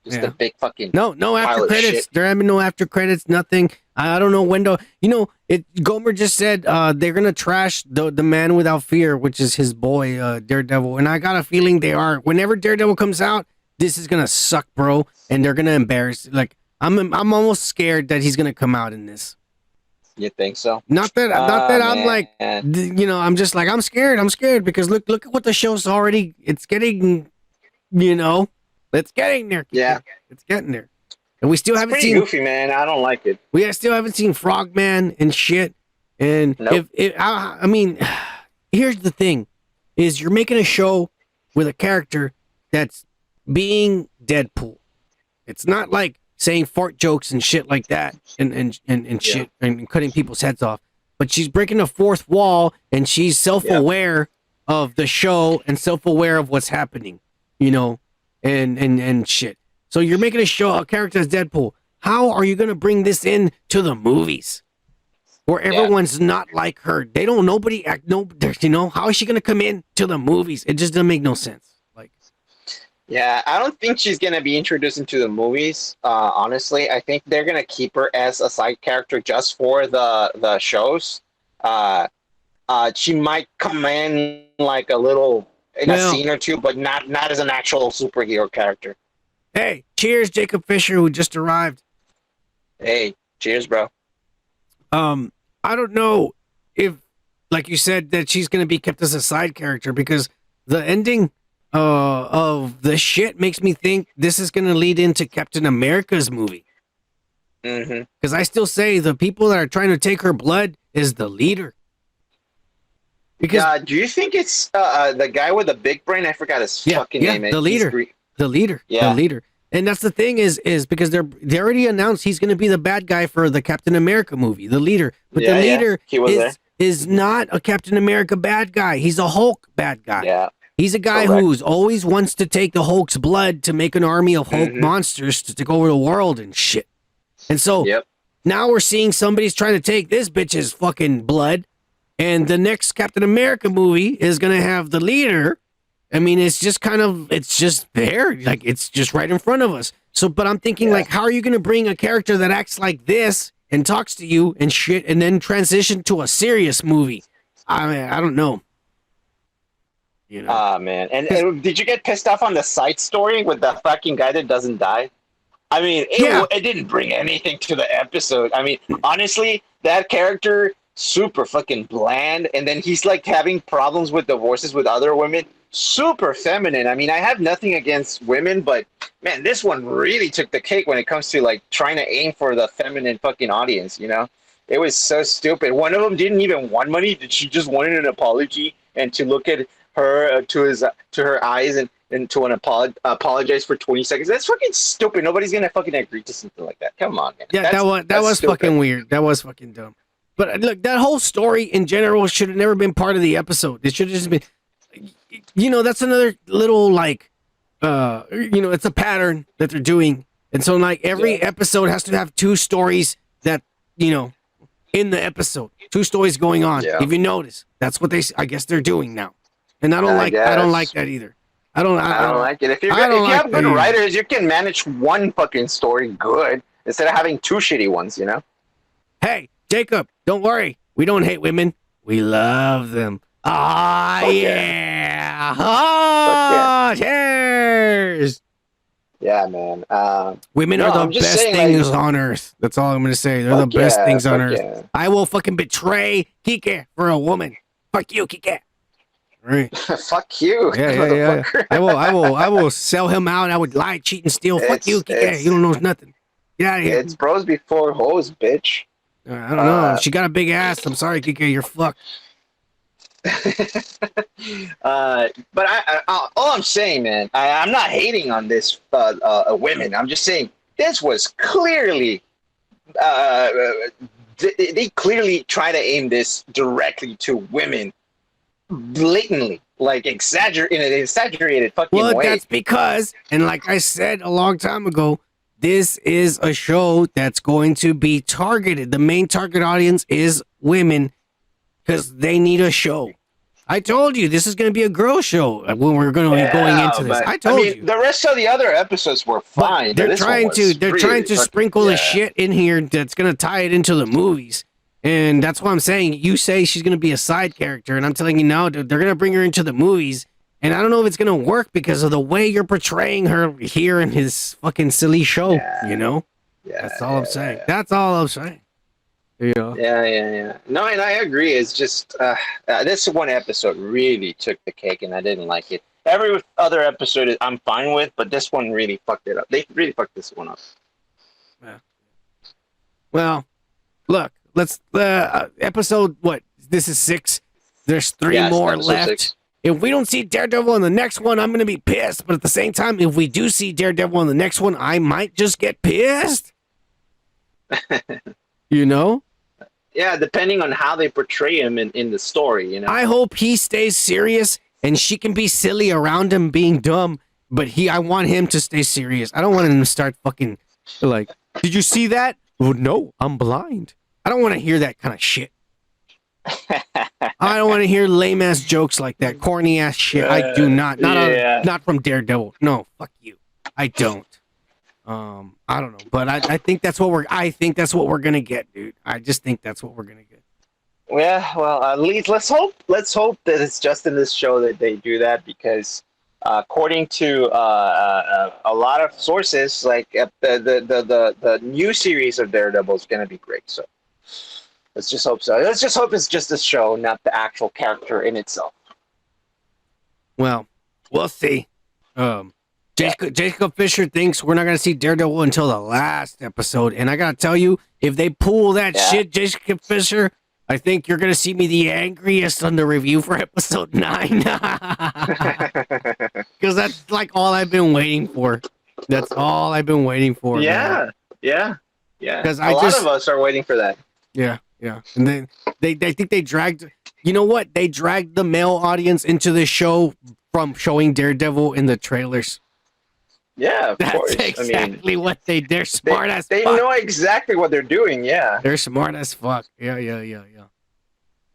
Just a big fucking no after credits. There have been no after credits. Nothing. I don't know when to. You know, Gomer just said they're gonna trash the Man Without Fear, which is his boy Daredevil, and I got a feeling they are. Whenever Daredevil comes out, this is gonna suck, bro, and they're gonna embarrass. Like I'm almost scared that he's gonna come out in this. You think so? Not that I'm like, you know, I'm just like I'm scared because look at what the show's already. It's getting, you know, it's getting there. Yeah, it's getting there, and we still haven't seen. Goofy, man. I don't like it. We still haven't seen Frogman and shit. And I mean, here's the thing: is you're making a show with a character that's being Deadpool. It's not like saying fart jokes and shit like that and shit and cutting people's heads off. But she's breaking the fourth wall, and she's self-aware of the show and self-aware of what's happening, you know, and shit. So you're making a character as Deadpool. How are you gonna bring this in to the movies where everyone's not like her? They don't. Nobody act. No, you know. How is she gonna come in to the movies? It just doesn't make no sense. Yeah, I don't think she's going to be introduced into the movies, honestly. I think they're going to keep her as a side character just for the shows. She might come in like a little, a scene or two, but not as an actual superhero character. Hey, cheers, Jacob Fisher, who just arrived. Hey, cheers, bro. I don't know if, like you said, that she's going to be kept as a side character because the ending of the shit makes me think this is going to lead into Captain America's movie. Because I still say the people that are trying to take her blood is the leader. Because do you think it's the guy with the big brain? I forgot his fucking name. The leader. The leader. And that's the thing is because they already announced he's going to be the bad guy for the Captain America movie, the leader. But the leader is not a Captain America bad guy. He's a Hulk bad guy. Yeah. He's a guy who's always wants to take the Hulk's blood to make an army of Hulk monsters to take over the world and shit. And so now we're seeing somebody's trying to take this bitch's fucking blood, and the next Captain America movie is going to have the leader. I mean, it's just there. Like, it's just right in front of us. So, but I'm thinking, like, how are you going to bring a character that acts like this and talks to you and shit and then transition to a serious movie? I mean, I don't know. You know. Man. And did you get pissed off on the side story with the fucking guy that doesn't die? I mean, it didn't bring anything to the episode. I mean, honestly, that character, super fucking bland. And then he's like having problems with divorces with other women. Super feminine. I mean, I have nothing against women, but man, this one really took the cake when it comes to like trying to aim for the feminine fucking audience, you know? It was so stupid. One of them didn't even want money. She just wanted an apology and to look at her to her eyes and to want to apologize for 20 seconds. That's fucking stupid. Nobody's gonna fucking agree to something like that. Come on, man. Yeah, that was stupid. fucking weird. That was fucking dumb. But look, that whole story in general should have never been part of the episode. It should have just been, that's another little like, it's a pattern that they're doing. And so like every episode has to have two stories that, in the episode, two stories going on. Yeah. If you notice, that's what I guess they're doing now. And I don't like that either. I don't like it. If you have good writers, you can manage one fucking story good instead of having two shitty ones, Hey, Jacob, don't worry. We don't hate women. We love them. Ah, yeah. Ah, cheers. Yeah, man. Women are the best things on earth. That's all I'm going to say. They're the best things on earth. Yeah. I will fucking betray Kike for a woman. Fuck you, Kike. Right. Fuck you. Yeah. I will sell him out. I would lie, cheat, and steal. Fuck you, Kike. You don't know nothing. Get out of here. It's bros before hoes, bitch. I don't know. She got a big ass. I'm sorry, Kike. You're fucked. But all I'm saying, man, I'm not hating on this women. I'm just saying this was clearly they clearly try to aim this directly to women, blatantly, like in an exaggerated fucking way. Well, that's because, and like I said a long time ago, this is a show that's going to be targeted. The main target audience is women because they need a show. I told you this is going to be a girl show when we're going to be going into this. I told you. The rest of the other episodes were fine. They're trying to sprinkle the shit in here that's going to tie it into the movies. And that's what I'm saying. You say she's going to be a side character, and I'm telling you now, they're going to bring her into the movies. And I don't know if it's going to work because of the way you're portraying her here in his fucking silly show, Yeah, that's all I'm saying. Yeah. That's all I'm saying. Yeah. No, and I agree. It's just this one episode really took the cake, and I didn't like it. Every other episode I'm fine with, but this one really fucked it up. They really fucked this one up. Yeah. Well, look, let's episode what? This is 6. There's 3 more left. 6. If we don't see Daredevil in the next one, I'm gonna be pissed. But at the same time, if we do see Daredevil in the next one, I might just get pissed. Yeah, depending on how they portray him in the story, I hope he stays serious and she can be silly around him being dumb, but I want him to stay serious. I don't want him to start fucking like, did you see that? Well, no, I'm blind. I don't want to hear that kind of shit. I don't want to hear lame ass jokes like that, corny ass shit. I do not. Not from Daredevil. No, fuck you. I don't. I don't know, but I think that's what we're gonna get, dude. I just think that's what we're gonna get. Yeah, well, at least let's hope that it's just in this show that they do that, because according to a lot of sources, like the new series of Daredevil is gonna be great. So let's just hope so. Let's just hope it's just a show, not the actual character in itself. Well, we'll see. Jacob Fisher thinks we're not going to see Daredevil until the last episode. And I got to tell you, if they pull that shit, Jacob Fisher, I think you're going to see me the angriest on the review for episode 9. Because that's like all I've been waiting for. That's all I've been waiting for. Yeah. Because a lot of us are waiting for that. Yeah. And then they think they dragged, they dragged the male audience into this show from showing Daredevil in the trailers. Yeah, of course. That's exactly what they're smart as fuck. They know exactly what they're doing, yeah. They're smart as fuck. Yeah.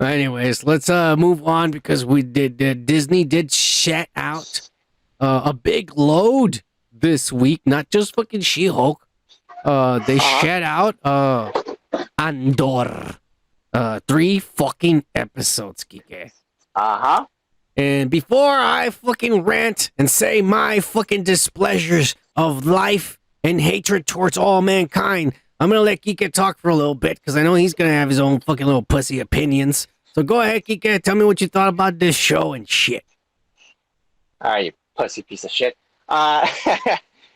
Anyways, let's move on, because Disney did shed out a big load this week, not just fucking She-Hulk. They shed out Andor. 3 fucking episodes, Kike. Uh-huh. And before I fucking rant and say my fucking displeasures of life and hatred towards all mankind, I'm going to let Kike talk for a little bit, because I know he's going to have his own fucking little pussy opinions. So go ahead, Kike. Tell me what you thought about this show and shit. All right, you pussy piece of shit.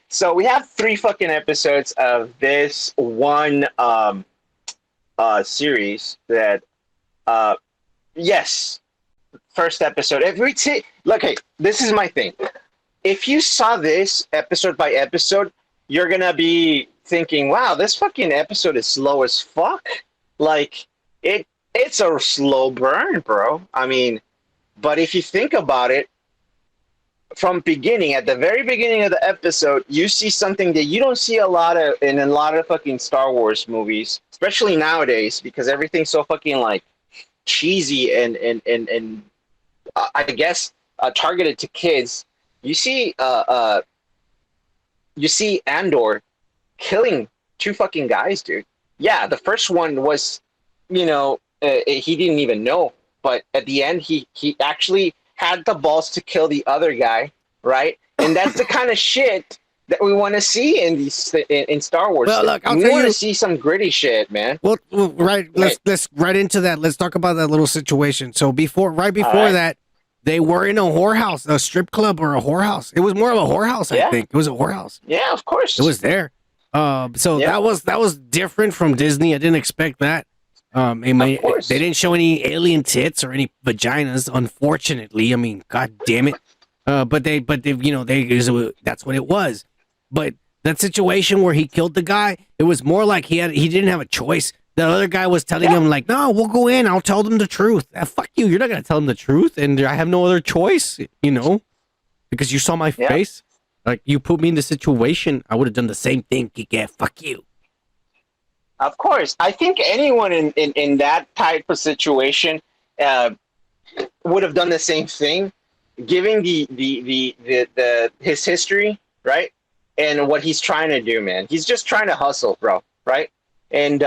So we have 3 fucking episodes of this one series that yes, first episode. Look, hey, this is my thing. If you saw this episode by episode, you're gonna be thinking, "Wow, this fucking episode is slow as fuck." Like it's a slow burn, bro. I mean, but if you think about it, from beginning, at the very beginning of the episode, you see something that you don't see a lot of in a lot of fucking Star Wars movies, especially nowadays, because everything's so fucking like cheesy and I guess targeted to kids. You see Andor killing two fucking guys, dude. Yeah, the first one was, he didn't even know, but at the end, he actually had the balls to kill the other guy, right? And that's the kind of shit that we want to see in Star Wars. Well, look, we want to see some gritty shit, man. Well, right. Let's right into that. Let's talk about that little situation. So before that, they were in a whorehouse, a strip club or a whorehouse. It was more of a whorehouse, I think. It was a whorehouse. Yeah, of course. It was there. That was different from Disney. I didn't expect that. They didn't show any alien tits or any vaginas, unfortunately. I mean, god damn it. But that's what it was. But that situation where he killed the guy, it was more like he didn't have a choice. The other guy was telling him like, "No, we'll go in. I'll tell them the truth." Fuck you. You're not gonna tell them the truth, and I have no other choice, because you saw my face. Like, you put me in the situation, I would have done the same thing. Kike, fuck you. Of course, I think anyone in that type of situation would have done the same thing, given his history, right, and what he's trying to do, man. He's just trying to hustle, bro, right? And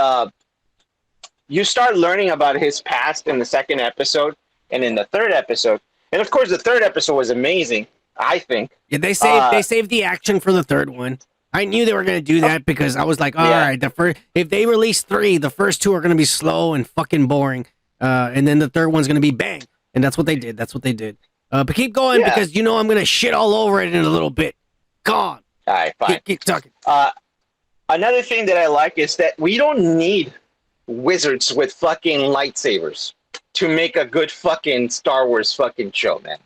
you start learning about his past in the second episode and in the third episode, and of course, the third episode was amazing. I think. Yeah, they saved the action for the third one. I knew they were going to do that because I was like, all right, if they release 3, the first 2 are going to be slow and fucking boring. And then the third one's going to be bang. And that's what they did. But keep going because I'm going to shit all over it in a little bit. Go on. All right, fine. Keep talking. Another thing that I like is that we don't need wizards with fucking lightsabers to make a good fucking Star Wars fucking show, man.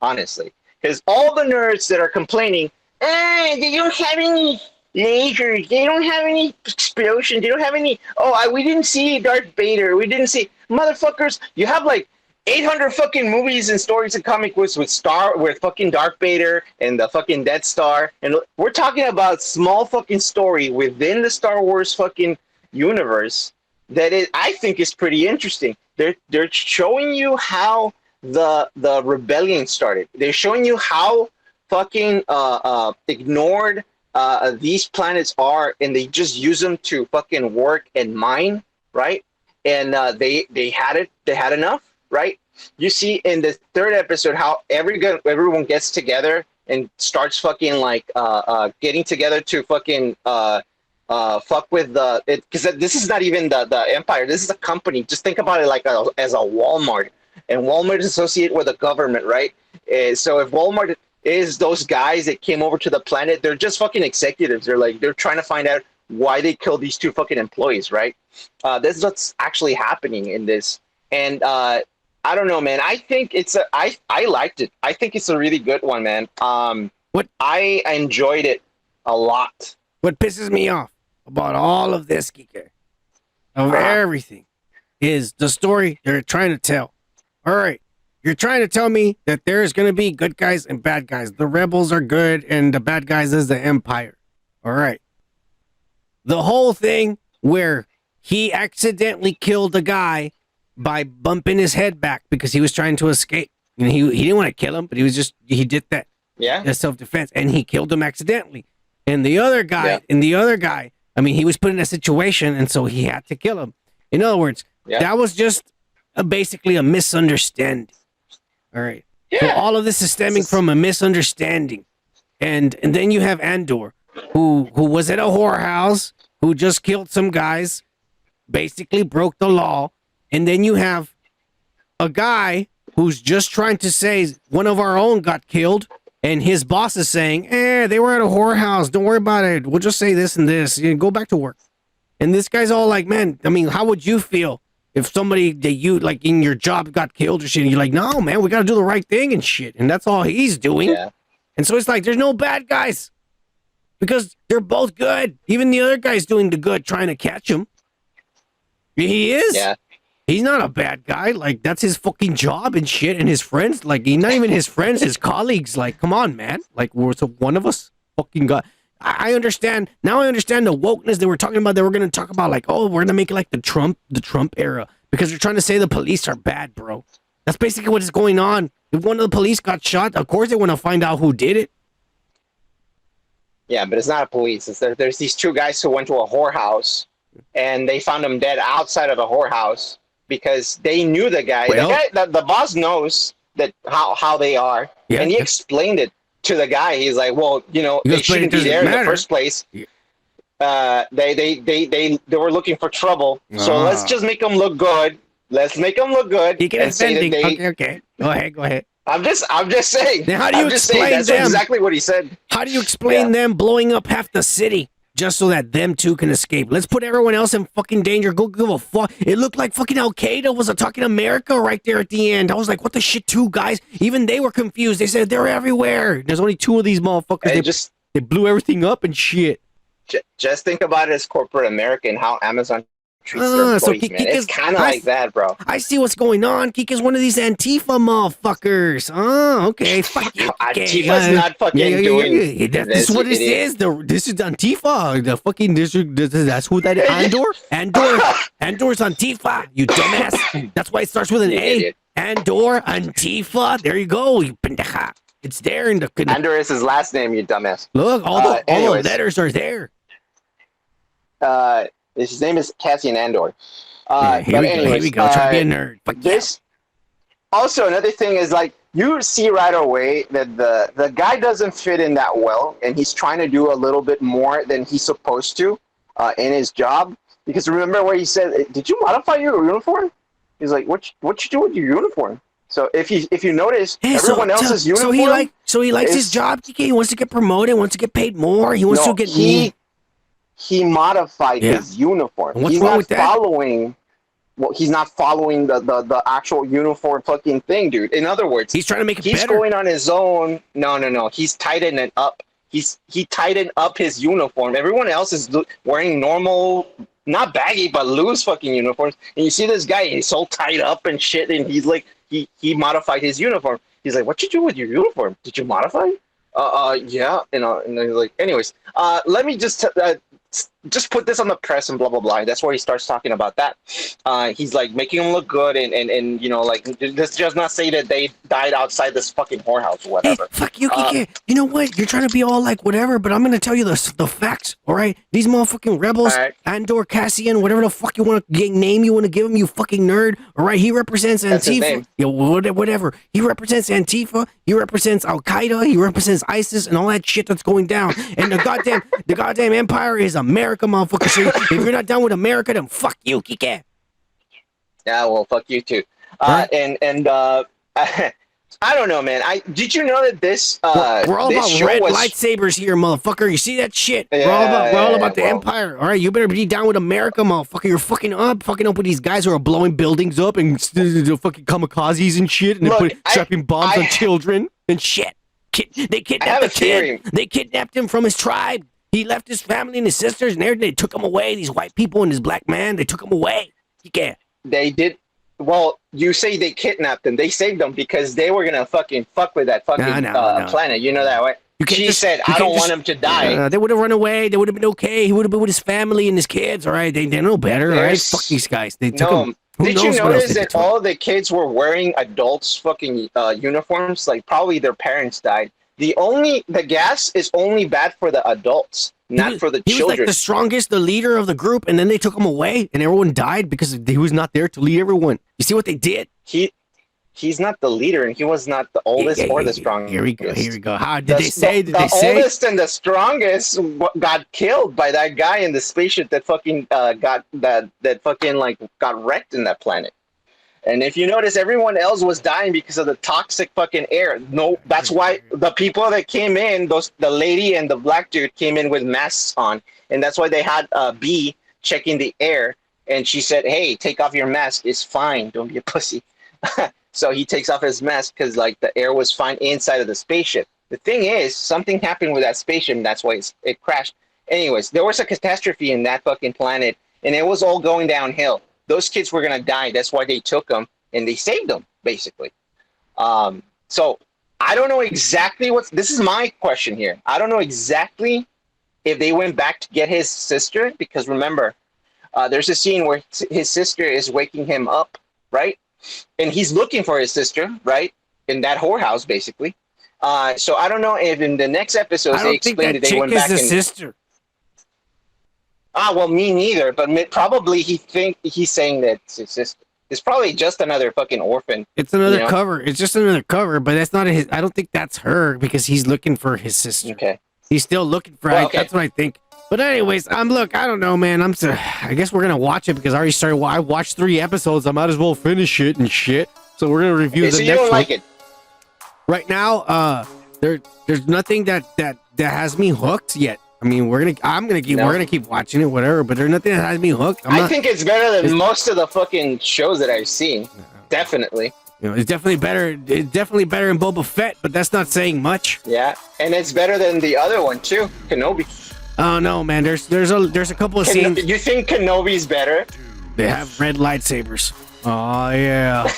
Honestly. Because all the nerds that are complaining, they don't have any lasers, they don't have any explosions, they don't have any, we didn't see Darth Vader, we didn't see, motherfuckers, you have like 800 fucking movies and stories and comic books with fucking Darth Vader and the fucking Death Star, and we're talking about small fucking story within the Star Wars fucking universe that I think is pretty interesting. They're showing you how the rebellion started. They're showing you how fucking ignored these planets are, and they just use them to fucking work and mine, right? And they had enough, right? You see in the third episode how everyone gets together and starts fucking like getting together to fucking fuck with because this is not even the empire. This is a company. Just think about it like as a Walmart. And Walmart is associated with the government, right? So if Walmart is those guys that came over to the planet, they're just fucking executives. They're trying to find out why they killed these 2 fucking employees, right? This is what's actually happening in this. And I don't know, man. I think I liked it. I think it's a really good one, man. I enjoyed it a lot. What pisses me off about all of this, Kike, of everything, is the story they're trying to tell. All right, you're trying to tell me that there's going to be good guys and bad guys. The rebels are good and the bad guys is the Empire. All right. The whole thing where he accidentally killed a guy by bumping his head back because he was trying to escape. And he didn't want to kill him, but he did that. Yeah. As self-defense, and he killed him accidentally. And the other guy, I mean, he was put in a situation, and so he had to kill him. In other words, that was just basically a misunderstanding. All right. Yeah. So all of this is stemming from a misunderstanding. And then you have Andor, who was at a whorehouse, who just killed some guys, basically broke the law. And then you have a guy who's just trying to say one of our own got killed, and his boss is saying, they were at a whorehouse. Don't worry about it. We'll just say this and this. Go back to work. And this guy's all like, man, I mean, how would you feel if somebody that you like in your job got killed or shit? And you're like, no, man, we got to do the right thing and shit. And that's all he's doing. Yeah. And so it's like, there's no bad guys because they're both good. Even the other guy's doing the good, trying to catch him. He is. Yeah. He's not a bad guy. Like, that's his fucking job and shit. And his friends, like, not even his friends, his colleagues. Like, come on, man. Like, we're so one of us fucking got. I understand. Now I understand the wokeness they were talking about. They were going to talk about, like, oh, we're going to make it like the Trump era because they're trying to say the police are bad, bro. That's basically what is going on. If one of the police got shot, of course they want to find out who did it. Yeah, but it's not a police. There's these two guys who went to a whorehouse and they found him dead outside of the whorehouse because they knew the guy. Well, The boss knows that how they are, Yeah, and he yeah. explained it to the guy. He's like, well, you know, He they goes, but it shouldn't be doesn't there in matter. the first place. Yeah. They were looking for trouble, so let's just make them look good. Let's make them look good You can and say offend that me. they. Okay. Go ahead. I'm just saying. Then how do you I'm just saying explain that's them? exactly what he said. How do you explain them blowing up half the city just so that them two can escape? Let's put everyone else in fucking danger. Go give a fuck. It looked like fucking Al Qaeda was attacking America right there at the end. I was like, what the shit, two guys? Even they were confused. They said they're everywhere. There's only two of these motherfuckers. And They blew everything up and shit. just think about it as corporate America and how Amazon treats their employees, man. It's kind of like that, bro. I see what's going on. Kika's one of these Antifa motherfuckers. Oh, okay. Fuck you. Antifa's not fucking doing That's this, what this idiot. is. This is Antifa. The fucking that's who that is. Andor's Antifa. You dumbass. That's why it starts with an A. Idiot. Andor Antifa. There you go. You pendeja. It's there in the. Andor is his last name, you dumbass. Look, all the anyways. letters are there. His name is Cassian Andor. Here we go. Try to be a nerd. Fuck This also another thing is like you see right away that the guy doesn't fit in that well, and he's trying to do a little bit more than he's supposed to in his job. Because remember where he said, "Did you modify your uniform?" He's like, "What you do with your uniform?" So if you notice, everyone else's uniform. So he likes his job. He wants to get promoted. Wants to get paid more. He wants to get. He modified his uniform. And what's wrong with that? He's not following the actual uniform fucking thing, dude. In other words, he's trying to make it he's better. going on his own. No. He's tightening it up. He tightened up his uniform. Everyone else is wearing normal, not baggy, but loose fucking uniforms. And you see this guy, he's all tied up and shit, and he's like, he modified his uniform. He's like, what you do with your uniform? Did you modify it? Yeah. And then he's like, anyways, let me just put this on the press and blah blah blah. That's where he starts talking about that. He's like making them look good and you know, like let's just not say that they died outside this fucking whorehouse or whatever. Hey, fuck you, Kike. You know what? You're trying to be all like whatever, but I'm gonna tell you the facts. All right, these motherfucking rebels, All right. Andor, Cassian, whatever the fuck you want to name you want to give him, you fucking nerd. All right, he represents That's his Antifa. name. Yeah, whatever. He represents Antifa. He represents Al Qaeda. He represents ISIS and all that shit that's going down. And the goddamn empire is America, motherfucker. So if you're not down with America, then fuck you, Kike. Yeah, well, fuck you too. Right. And I don't know, man. Did you know that this We're all this about show red was lightsabers here, motherfucker. You see that shit? Yeah, we're all about the well. empire. All right, you better be down with America, motherfucker. You're fucking up with these guys who are blowing buildings up and fucking kamikazes and shit, and Look, they're strapping bombs I- on children and shit. They I kidnapped have the a theory. kid. They kidnapped him from his tribe. He left his family and his sisters, and they took him away. These white people and this black man, they took him away. Yeah. They did. Well, you say they kidnapped them. They saved them because they were gonna fucking fuck with that fucking No. planet. You know that, right? She said, "I don't want him to die." They would have run away. They would have been okay. He would have been with his family and his kids. All right, they know better. All right, There's- fuck these guys. They took No. him. Who Did you knows what else notice they that took? all the kids were wearing adults' fucking uniforms? Like probably their parents died. The gas is only bad for the adults, not for the He was children. like the strongest, the leader of the group, and then they took him away, and everyone died because he was not there to lead everyone. You see what they did? He's not the leader, and he was not the oldest or the strongest. Here we go. How did they say? Did the they say? oldest and the strongest got killed by that guy in the spaceship that fucking got wrecked in that planet. And if you notice, everyone else was dying because of the toxic fucking air. No, that's why the people that came in, the lady and the black dude came in with masks on, and that's why they had B checking the air, and she said, "Hey, take off your mask. It's fine. Don't be a pussy." So he takes off his mask because like the air was fine inside of the spaceship. The thing is, something happened with that spaceship, and that's why it crashed. Anyways, there was a catastrophe in that fucking planet, and it was all going downhill. Those kids were gonna die. That's why they took them and they saved them, basically. So I don't know exactly what's. This is my question here. I don't know exactly if they went back to get his sister, because remember, there's a scene where his sister is waking him up, right? And he's looking for his sister, right? In that whorehouse, basically. So I don't know if in the next episodes they explain that they went back and sister. Well, me neither. But probably he's saying that it's his sister. It's probably just another fucking orphan. It's another cover. It's just another cover, but that's not his. I don't think that's her because he's looking for his sister. Okay. He's still looking for. Well, okay. That's what I think. But anyways, I don't know, man. I guess we're gonna watch it because I already started. I watched 3 episodes. I might as well finish it and shit. So we're gonna review the so next you don't one. like it? Right now, there's nothing that has me hooked yet. I mean, we're gonna keep watching it, whatever. But there's nothing that has me hooked. I think it's better than most of the fucking shows that I've seen. Definitely. You know, it's definitely better. It's definitely better than Boba Fett, but that's not saying much. Yeah, and it's better than the other one too, Kenobi. Oh no, man! There's a couple of scenes. You think Kenobi's better? They have red lightsabers. Oh yeah.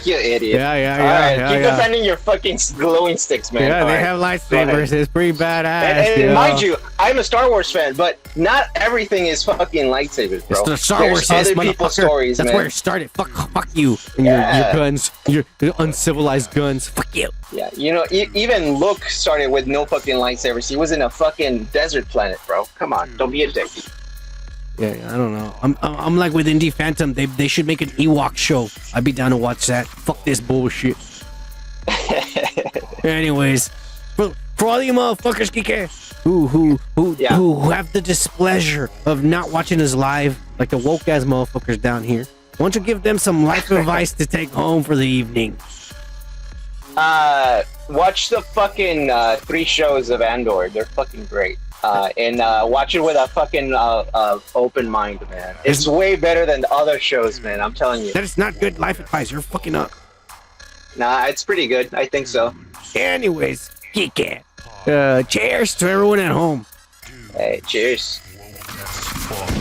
You idiot. Yeah. All right, keep yeah. defending your fucking glowing sticks, man. Yeah, All they right. have lightsabers. It's pretty badass. And mind you, I'm a Star Wars fan, but not everything is fucking lightsabers, bro. It's the Star Wars There's other motherfucker. people's stories, That's man. where it started. Fuck you and your guns, your uncivilized guns. Fuck you. Yeah, you know, even Luke started with no fucking lightsabers. He was in a fucking desert planet, bro. Come on, don't be a dick. Yeah, I don't know. I'm like with Indie Phantom. They should make an Ewok show. I'd be down to watch that. Fuck this bullshit. Anyways, for all you motherfuckers, Kike, who have the displeasure of not watching us live, like the woke ass motherfuckers down here, why don't you give them some life advice to take home for the evening? Watch the fucking 3 shows of Andor. They're fucking great. And watch it with a fucking open mind, man. It's way better than the other shows, man. I'm telling you. That is not good life advice. You're fucking up. Nah, it's pretty good. I think so. Anyways, Kike, cheers to everyone at home. Hey, cheers. Woke as fuck.